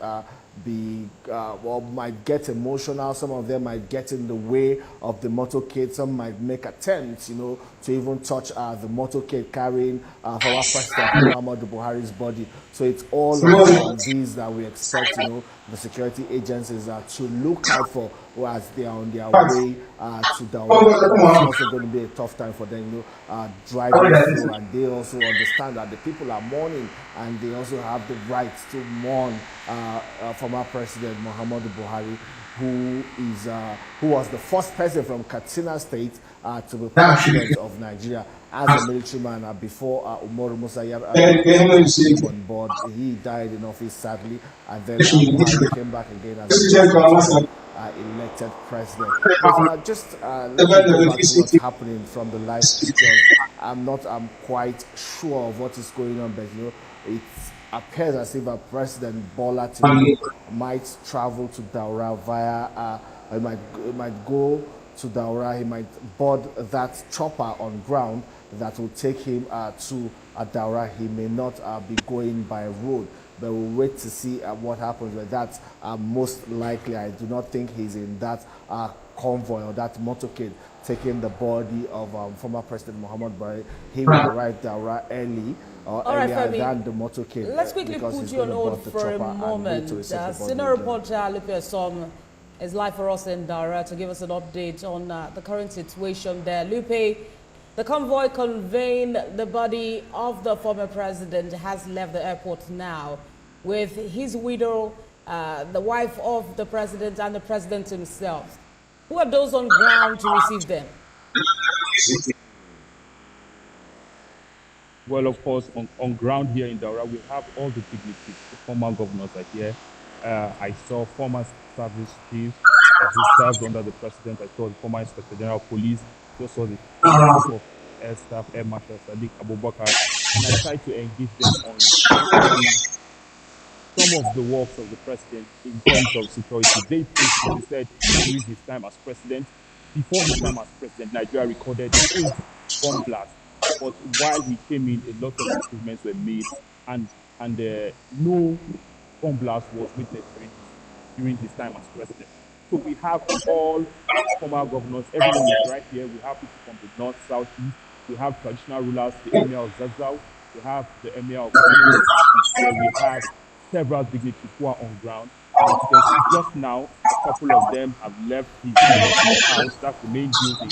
Speaker 1: might get emotional. Some of them might get in the way of the motorcade. Some might make attempts, to even touch the motorcade carrying former President Muhammadu Buhari's body. So it's all of these that we expect, the security agencies to look out for as they are on their way to Daura. It's also going to be a tough time for them, driving through, and they also understand that the people are mourning, and they also have the right to mourn former President Muhammadu Buhari, who was the first person from Katsina State to be president of Nigeria as a military man before Umaru Musa Yar'Adua came on board. He died in office sadly, and then Buhari came back again as elected president. But let me go back to what's happening from the live pictures. I'm quite sure of what is going on, but it appears as if President Bola Tinubu might travel to Daura via, he might go to Daura, he might board that chopper on ground that will take him to Daura. He may not be going by road, but we'll wait to see what happens. But that's most likely. I do not think he's in that convoy or that motorcade taking the body of former President Muhammad Buhari. He will arrive Daura early or earlier than the motorcade.
Speaker 4: Let's quickly put you on hold for a moment. Senior reporter Lupe Som is live for us in Daura to give us an update on the current situation there. Lupe, The convoy conveying the body of the former president has left the airport now with his widow, the wife of the president, and the president himself. Who are those on ground to receive them?
Speaker 8: Well, of course, on ground here in Daura, we have all the dignitaries. The former governors are here. I saw former service chiefs who served under the president. I saw the former Inspector General of Police. I saw the Chief of Air Staff, Air Marshal Sadiq Abubakar. And I tried to engage them on some of the works of the president in terms of security. They said during his time as president, before his time as president, Nigeria recorded 8 bomb blasts. But while he came in, a lot of improvements were made, and no bomb blast was witnessed during his time as president. So we have all former governors. Everyone is right here. We have people from the north, south, east. We have traditional rulers, the Emir of Zazzau. We have the Emir of Kano. We have several dignitaries who are on ground. And just now, a couple of them have left his house. That's the main building.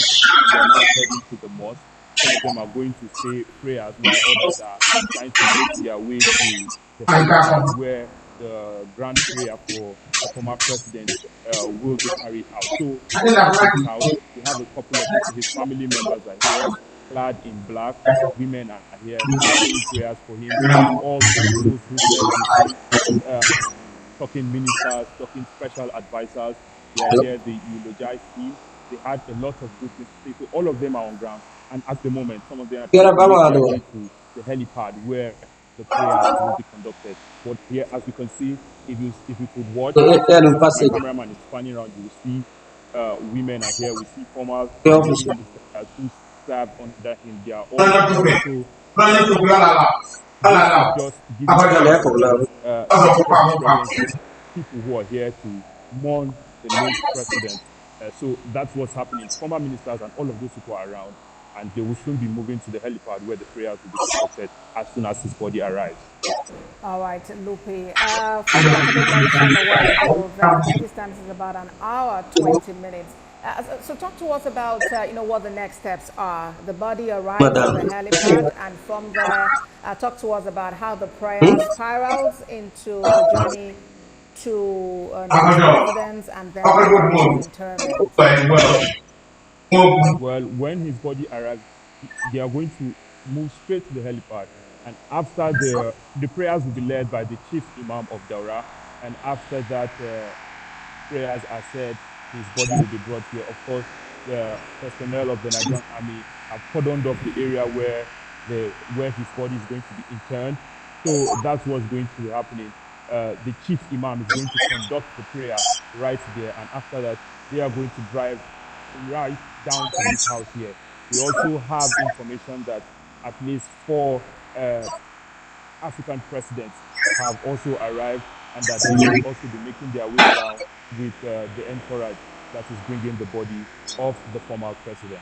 Speaker 8: They are now heading to the mosque. Some of them are going to say prayers, while others are trying to make their way to the helipad where the grand prayer for the former president will be carried out. So, we have a couple of his family members are here, clad in black. Women are here saying prayers for him. All those who serve with him, talking ministers, talking special advisors. They are here, they eulogize him. They had a lot of good things to say. So all of them are on ground. And at the moment, some of them are taking to the helipad where the prayers will be conducted. But here, as you can see, if you could watch, my cameraman is spanning around, you will see women are here. We see former ministers who served under him. They are all also just to give people who are here to mourn the late president. So that's what's happening. Former ministers and all of those people are around, and they will soon be moving to the helipad where the prayers will be conducted as soon as his body arrives.
Speaker 2: All right, Lupe. Mentioned a while ago that distance is about an hour, 20 minutes. So talk to us about, what the next steps are. The body arrives at the helipad, and from there, talk to us about how the prayer spirals into the journey to residence and then interment.
Speaker 8: Well, when his body arrives, they are going to move straight to the helipad, and after the prayers will be led by the chief imam of Daura, and after that prayers are said, his body will be brought here. Of course, the personnel of the Nigerian army have cordoned off the area where his body is going to be interned. So that's what's going to be happening. The chief imam is going to conduct the prayer right there, and after that, they are going to drive right down to this house here. We also have information that at least 4 African presidents have also arrived, and that they will also be making their way down with the entourage that is bringing the body of the former president.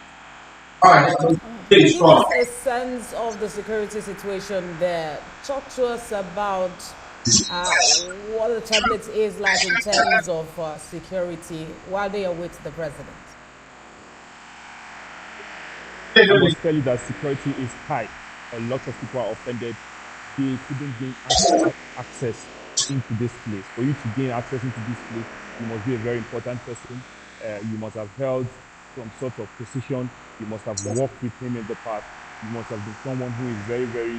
Speaker 4: Give us a sense of the security situation there. Talk to us about what the tablet is like in terms of security while they await the president.
Speaker 8: I must tell you that security is high. A lot of people are offended. They couldn't gain access into this place. For you to gain access into this place, you must be a very important person. You must have held some sort of position. You must have worked with him in the past. You must have been someone who is very, very,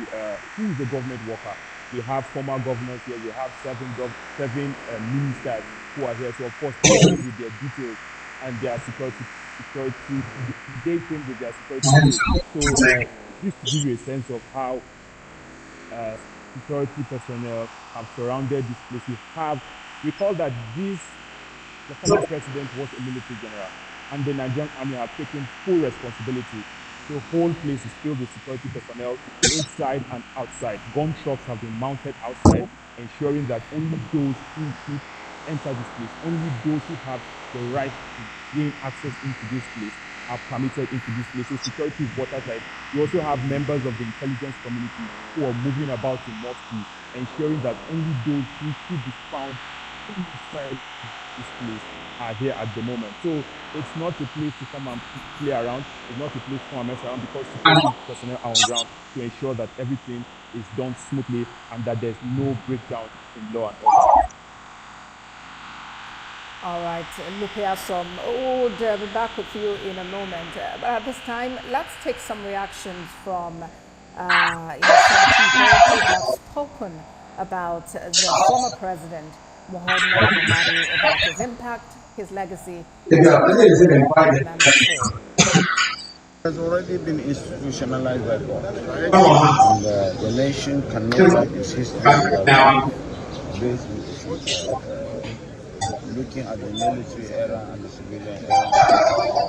Speaker 8: who is a government worker. We have former governors here. We have 7 ministers who are here. So, of course, they came with their details and their security. They came with their security. So, just to give you a sense of how security personnel have surrounded this place. Recall that the former president was a military general, and the Nigerian army have taken full responsibility. The whole place is filled with security personnel inside and outside. Gun trucks have been mounted outside, ensuring that only those who should enter this place, only those who have the right to gain access into this place are permitted into this place. So security is watertight. We also have members of the intelligence community who are moving about in mosques, ensuring that only those who should be found inside this place are here at the moment. So it's not a place to come and play around. It's not a place to come and mess around because security personnel are on ground to ensure that everything is done smoothly and that there's no breakdown in law and order.
Speaker 2: All right, Lupia Som, we'll be back with you in a moment. But at this time, let's take some reactions from some people who have spoken about the former president, Muhammad Buhari, about his impact, his legacy,
Speaker 9: has already been institutionalized by God. And the nation cannot write its history without this. Looking at the military era and the civilian era,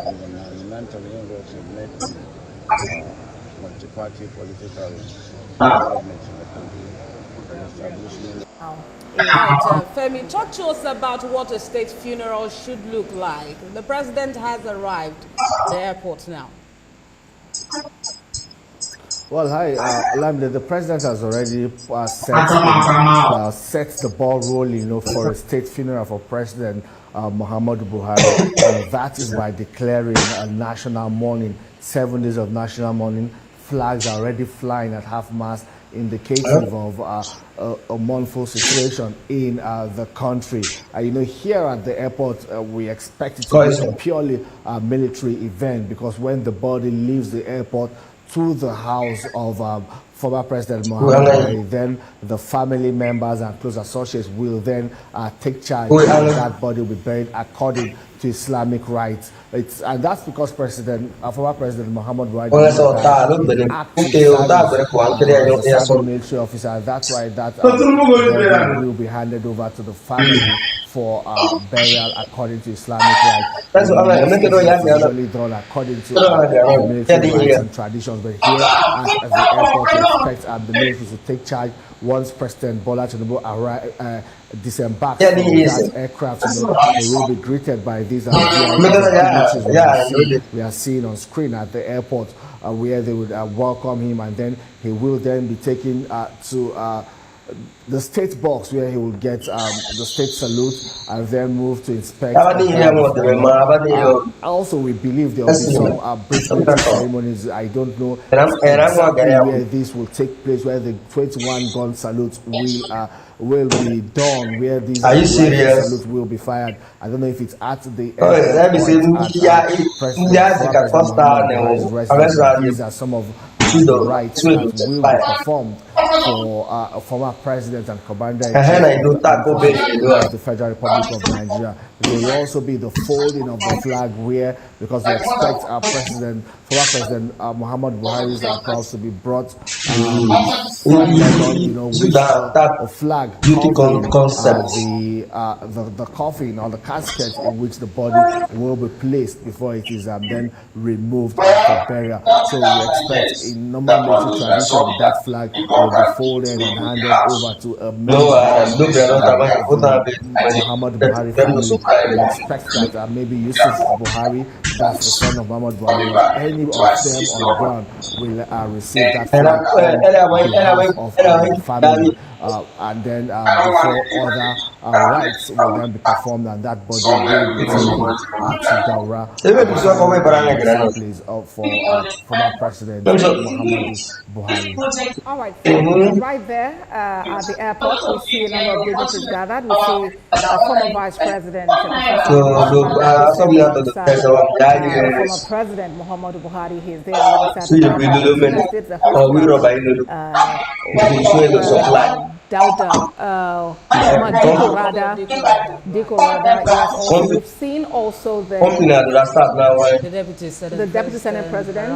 Speaker 9: and the 9,000 works of made multi-party political development in the country and establishment.
Speaker 4: Right, Femi, talk to us about what a state funeral should look like. The president has arrived at the airport now.
Speaker 1: Well, hi, Lamde, the president has already set the ball rolling, for a state funeral for President Muhammadu Buhari. And that is by declaring a national mourning, 7 days of national mourning. Flags are already flying at half-mast, indicative of a mournful situation in the country. Here at the airport, we expect it to be a purely military event, because when the body leaves the airport to the house of former President Muhammad Buhari, then the family members and close associates will then take charge, and that body will be buried according to Islamic rites. And that's because former President Muhammad Buhari as a military officer. That's why that body will be handed over to the family for burial according to Islamic rites. It's usually done according to military rites and traditions. But here at the airport, we expect the military to take charge once President Bola Tinubu disembarks from that aircraft. They will be greeted by these we are seeing on screen at the airport, where they would welcome him, and then he will then be taken to the state box, where he will get the state salute and then move to inspect. Also, we believe there will be some brief military ceremonies. I don't know exactly where this will take place, where the 21 gun salute will be done, where these salutes will be fired. I don't know if it's at the President. These are some of the rights that will be performed for former president and commander-in-chief of the Federal Republic of Nigeria. There will also be the folding of the flag, because we expect our former President Muhammad Buhari's cross to be brought from Lebanon, with a flag covering the coffin or the casket in which the body will be placed before it is then removed for burial. So we expect, in normal military tradition, that flag will be folded and handed over to a member of the Muhammad Buhari family. We expect that maybe Yusuf Buhari, that's the son of Muhammad Buhari, or any of them on ground will receive that flag on behalf of the family. And then before other rites will then be performed, and that body will be taken to Daura, place for former President Muhammadu Buhari.
Speaker 2: All right, so right there at the airport, we see a number of dignitaries gathered. We see former Vice President, former President Muhammadu Buhari. He's there alongside Dikorada. Yes, also we've seen also the Deputy Senate President.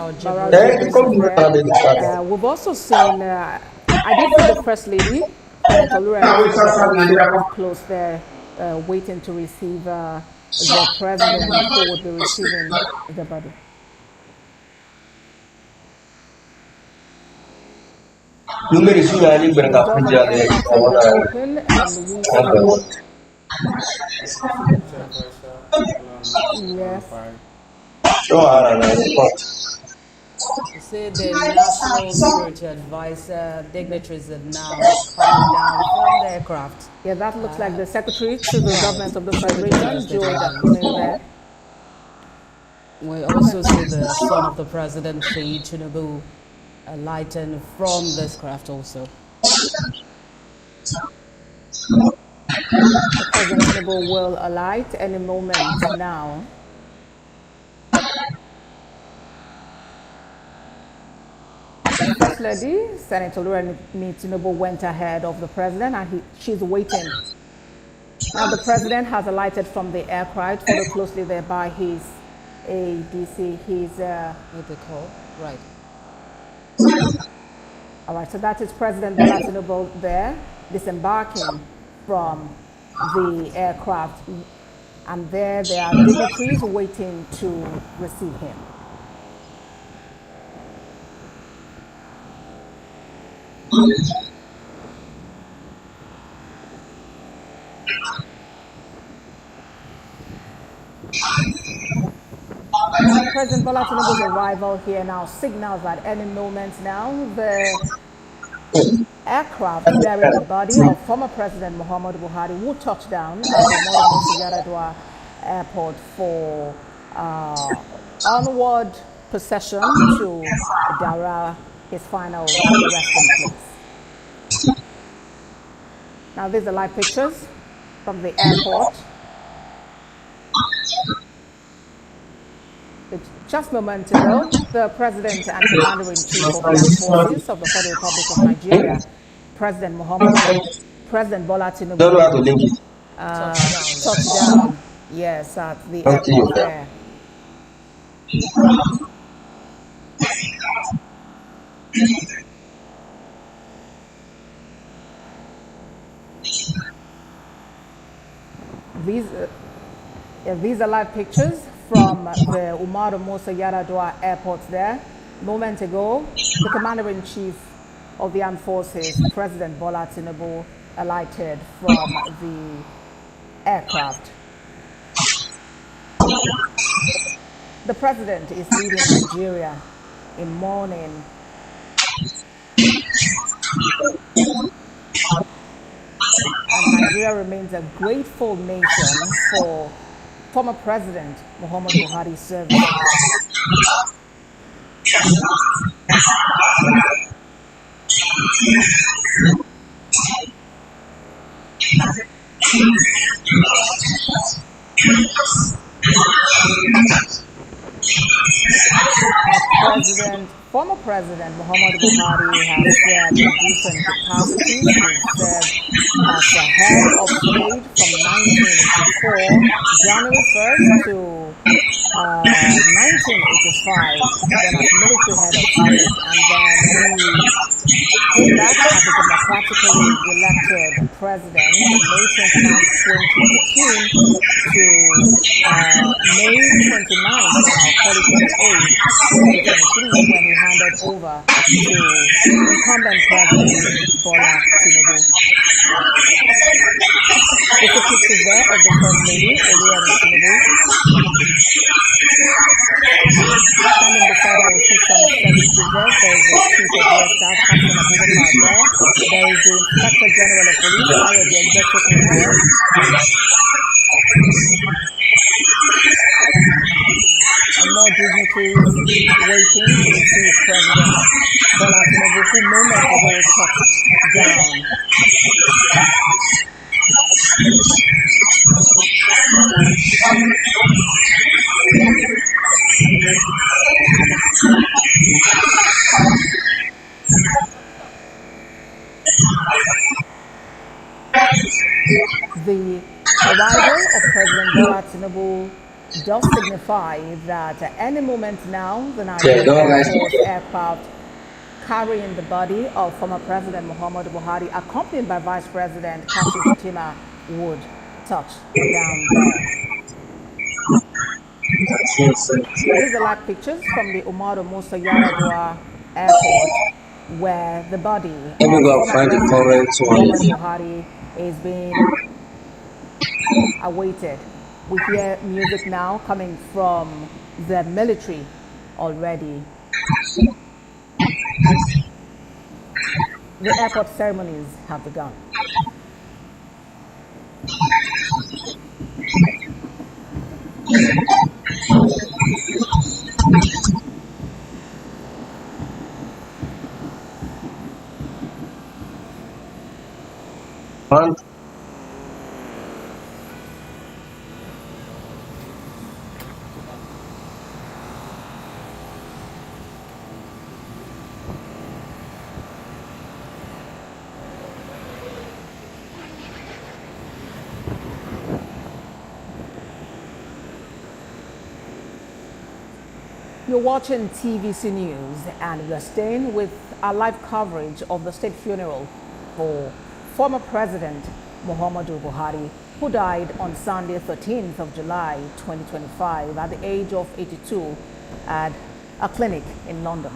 Speaker 2: We've also seen, I did see the First Lady, close there, waiting to receive the President, who would be receiving the body.
Speaker 4: The say the National Security Advisor dignitaries are now coming down from the aircraft.
Speaker 2: Yeah, that looks like the Secretary to the
Speaker 4: Right.
Speaker 2: Government of the
Speaker 4: Secretary
Speaker 2: Federation,
Speaker 4: of State
Speaker 2: Joe
Speaker 4: Adams.
Speaker 2: Dakume there.
Speaker 4: We also see the son of the president, Sheyi Tinubu, alighting from this craft also.
Speaker 2: The President Tinubu will alight any moment now. The First Lady, Senator Oluremi Tinubu, went ahead of the President and she's waiting. Now the President has alighted from the aircraft, followed closely there by his ADC,
Speaker 4: What they call, right.
Speaker 2: All right, so that is President Bola Tinubu there, disembarking from the aircraft. And there are dignitaries waiting to receive him. President Bola Tinubu's arrival here now signals that any moment now the aircraft bearing the body of former President Muhammadu Buhari will touch down at the Umaru Yaradua Airport for onward procession to Dara, his final resting place. Now these are live pictures from the airport. Just moments ago, the President and Commander-in-Chief of the Armed Forces of the Federal Republic of Nigeria, President Bola Tinubu, touched down, yes, at the airport there. These are live pictures from the Umaru Musa Yaradua airport there. Moments ago, the Commander-in-Chief of the Armed Forces, President Bola Tinubu, alighted from the aircraft. The President is leading Nigeria in mourning. And Nigeria remains a grateful nation for former President Muhammadu Buhari's service. Former President Muhammadu Buhari has served in different capacities. He served as the head of state from 1984, January 1st to 1985, then as military head of state, and then he came back as a democratically elected president on May 29, 2015 to May 29th, and I'll call it 28th, 2023, when he handed over to incumbent President Bola Tinubu. There's a picture there of the First Lady, Oluremi Tinubu. Standing beside her, we see some services there. There is the Chief of Air Staff, Captain Abubakar there. There is the Inspector General of Police, Ayode Egbetokun there. And more dignitaries waiting to receive President Bola Tinubu, who moments ago touched down. The arrival of President Bola Tinubu does signify that at any moment now, the Nigerian Air Force aircraft carrying the body of former President Muhammadu Buhari, accompanied by Vice President Kashim Shettima, would touch down there. These are live pictures from the Umaru Musa Yaradua airport, where the body of former President Muhammadu Buhari is being awaited. We hear music now coming from the military already. the airport ceremonies have begun. You're watching TVC News, and we are staying with our live coverage of the state funeral for former President Muhammadu Buhari, who died on Sunday, 13th of July, 2025, at the age of 82 at a clinic in London.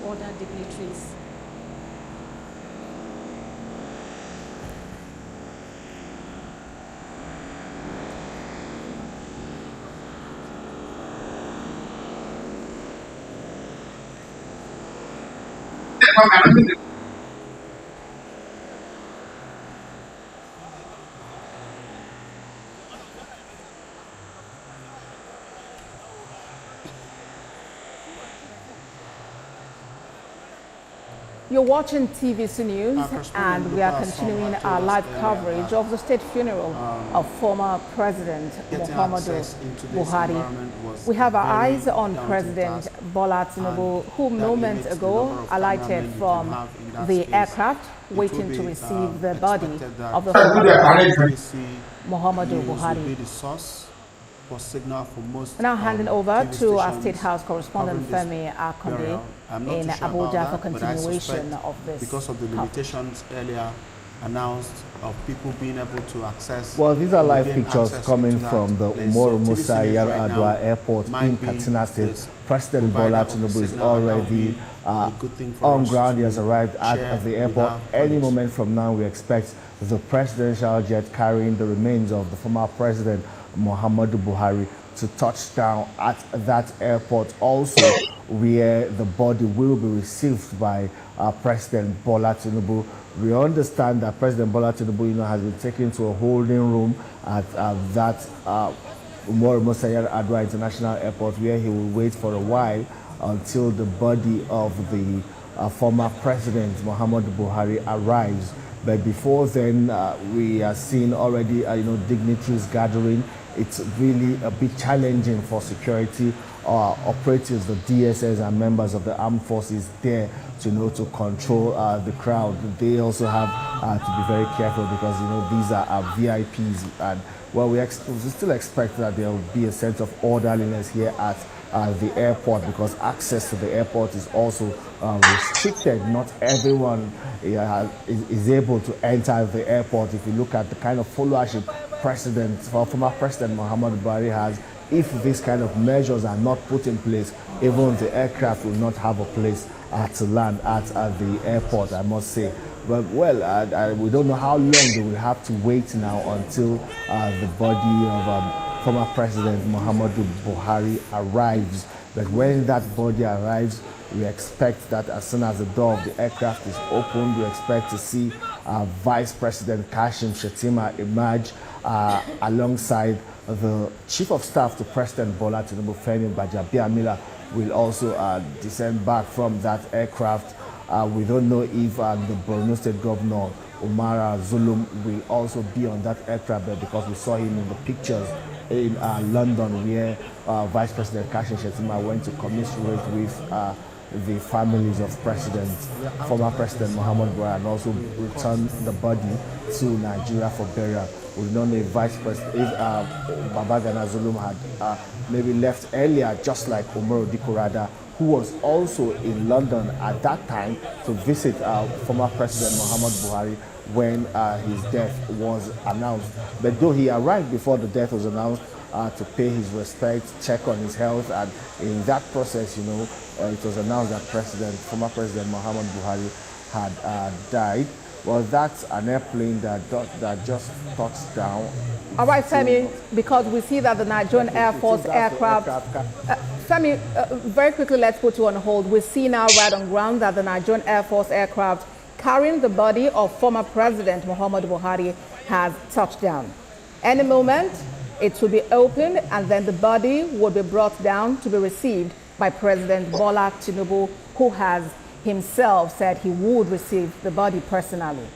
Speaker 4: Other dignitaries.
Speaker 2: You're watching TVC News, and we are continuing our live coverage of the state funeral of former President Muhammadu Buhari. We have our eyes on President Bola Tinubu, who moments ago alighted from the aircraft, waiting to receive the body of the former President Muhammadu Buhari. Now handing over to our State House correspondent Femi Akonde in Abuja for continuation of this.
Speaker 3: Because of the limitations earlier announced of people being able to access.
Speaker 1: Well, these are live pictures coming from the Umaru Musa Yar'Adua Airport in Katsina State. President Bola Tinubu is already on ground. He has arrived at the airport. Any moment from now, we expect the presidential jet carrying the remains of the former president Muhammadu Buhari to touch down at that airport, also where the body will be received by President Bola Tinubu. We understand that President Bola Tinubu, has been taken to a holding room at that Umaru Musa Yar'Adua International Airport, where he will wait for a while until the body of the former president Muhammadu Buhari arrives. But before then, we are seeing already, dignitaries gathering. It's really a bit challenging for security operatives, the DSS and members of the armed forces there to control the crowd. They also have to be very careful because these are VIPs, and well, we still expect that there will be a sense of orderliness here at the airport, because access to the airport is also restricted. Not everyone is able to enter the airport. If you look at the kind of followership former President Muhammadu Buhari has, if these kind of measures are not put in place, even the aircraft will not have a place to land at the airport, I must say. But well, we don't know how long they will have to wait now until the body of former President Muhammadu Buhari arrives. But when that body arrives, we expect that as soon as the door of the aircraft is opened, we expect to see Vice President Kashim Shettima emerge alongside the Chief of Staff to President Bola Tinubu, Femi Gbajabiamila, will also descend back from that aircraft. We don't know if the Borno State Governor Umar Zulum will also be on that aircraft, because we saw him in the pictures in London, where Vice President Kashim Shettima went to commiserate with the families of former President Muhammadu Buhari, and also return the body to Nigeria for burial. We don't know if Babagana Zulum had maybe left earlier, just like Umaru Dikurada, who was also in London at that time to visit former President Muhammadu Buhari when his death was announced. But though he arrived before the death was announced to pay his respects, check on his health, and in that process, it was announced that former President Muhammadu Buhari had died. Well, that's an airplane that just touched down.
Speaker 2: All right, Femi, because we see that the Nigerian Air Force aircraft... Femi, very quickly, let's put you on hold. We see now right on ground that the Nigerian Air Force aircraft carrying the body of former President Muhammadu Buhari has touched down. Any moment, it will be opened, and then the body will be brought down to be received by President Bola Tinubu, who has himself said he would receive the body personally.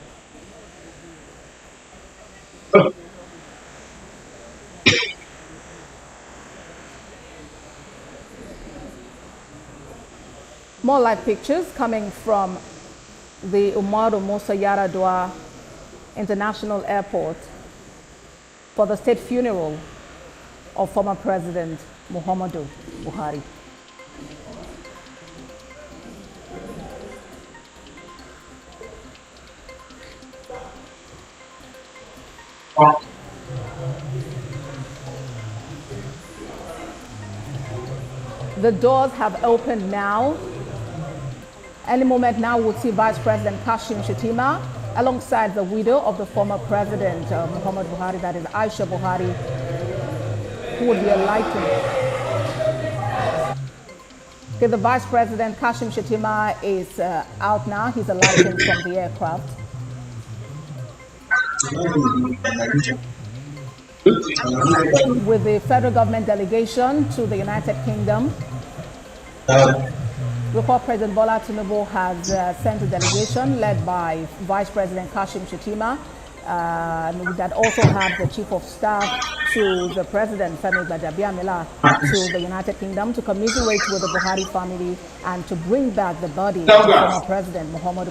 Speaker 2: More live pictures coming from the Umaru Musa Yar'Adua International Airport for the state funeral of former President Muhammadu Buhari. The doors have opened now. Any moment now, we'll see Vice President Kashim Shettima alongside the widow of the former President Muhammadu Buhari, that is Aisha Buhari, who would be alighting. Okay, the Vice President Kashim Shettima is out now. He's alighting from the aircraft. With the federal government delegation to the United Kingdom. Report President Bola Tinubu has sent a delegation led by Vice President Kashim Shettima, that also had the Chief of Staff to the President, Femi Gbajabiamila, to the United Kingdom to commiserate with the Buhari family and to bring back the body of former President Muhammadu Buhari.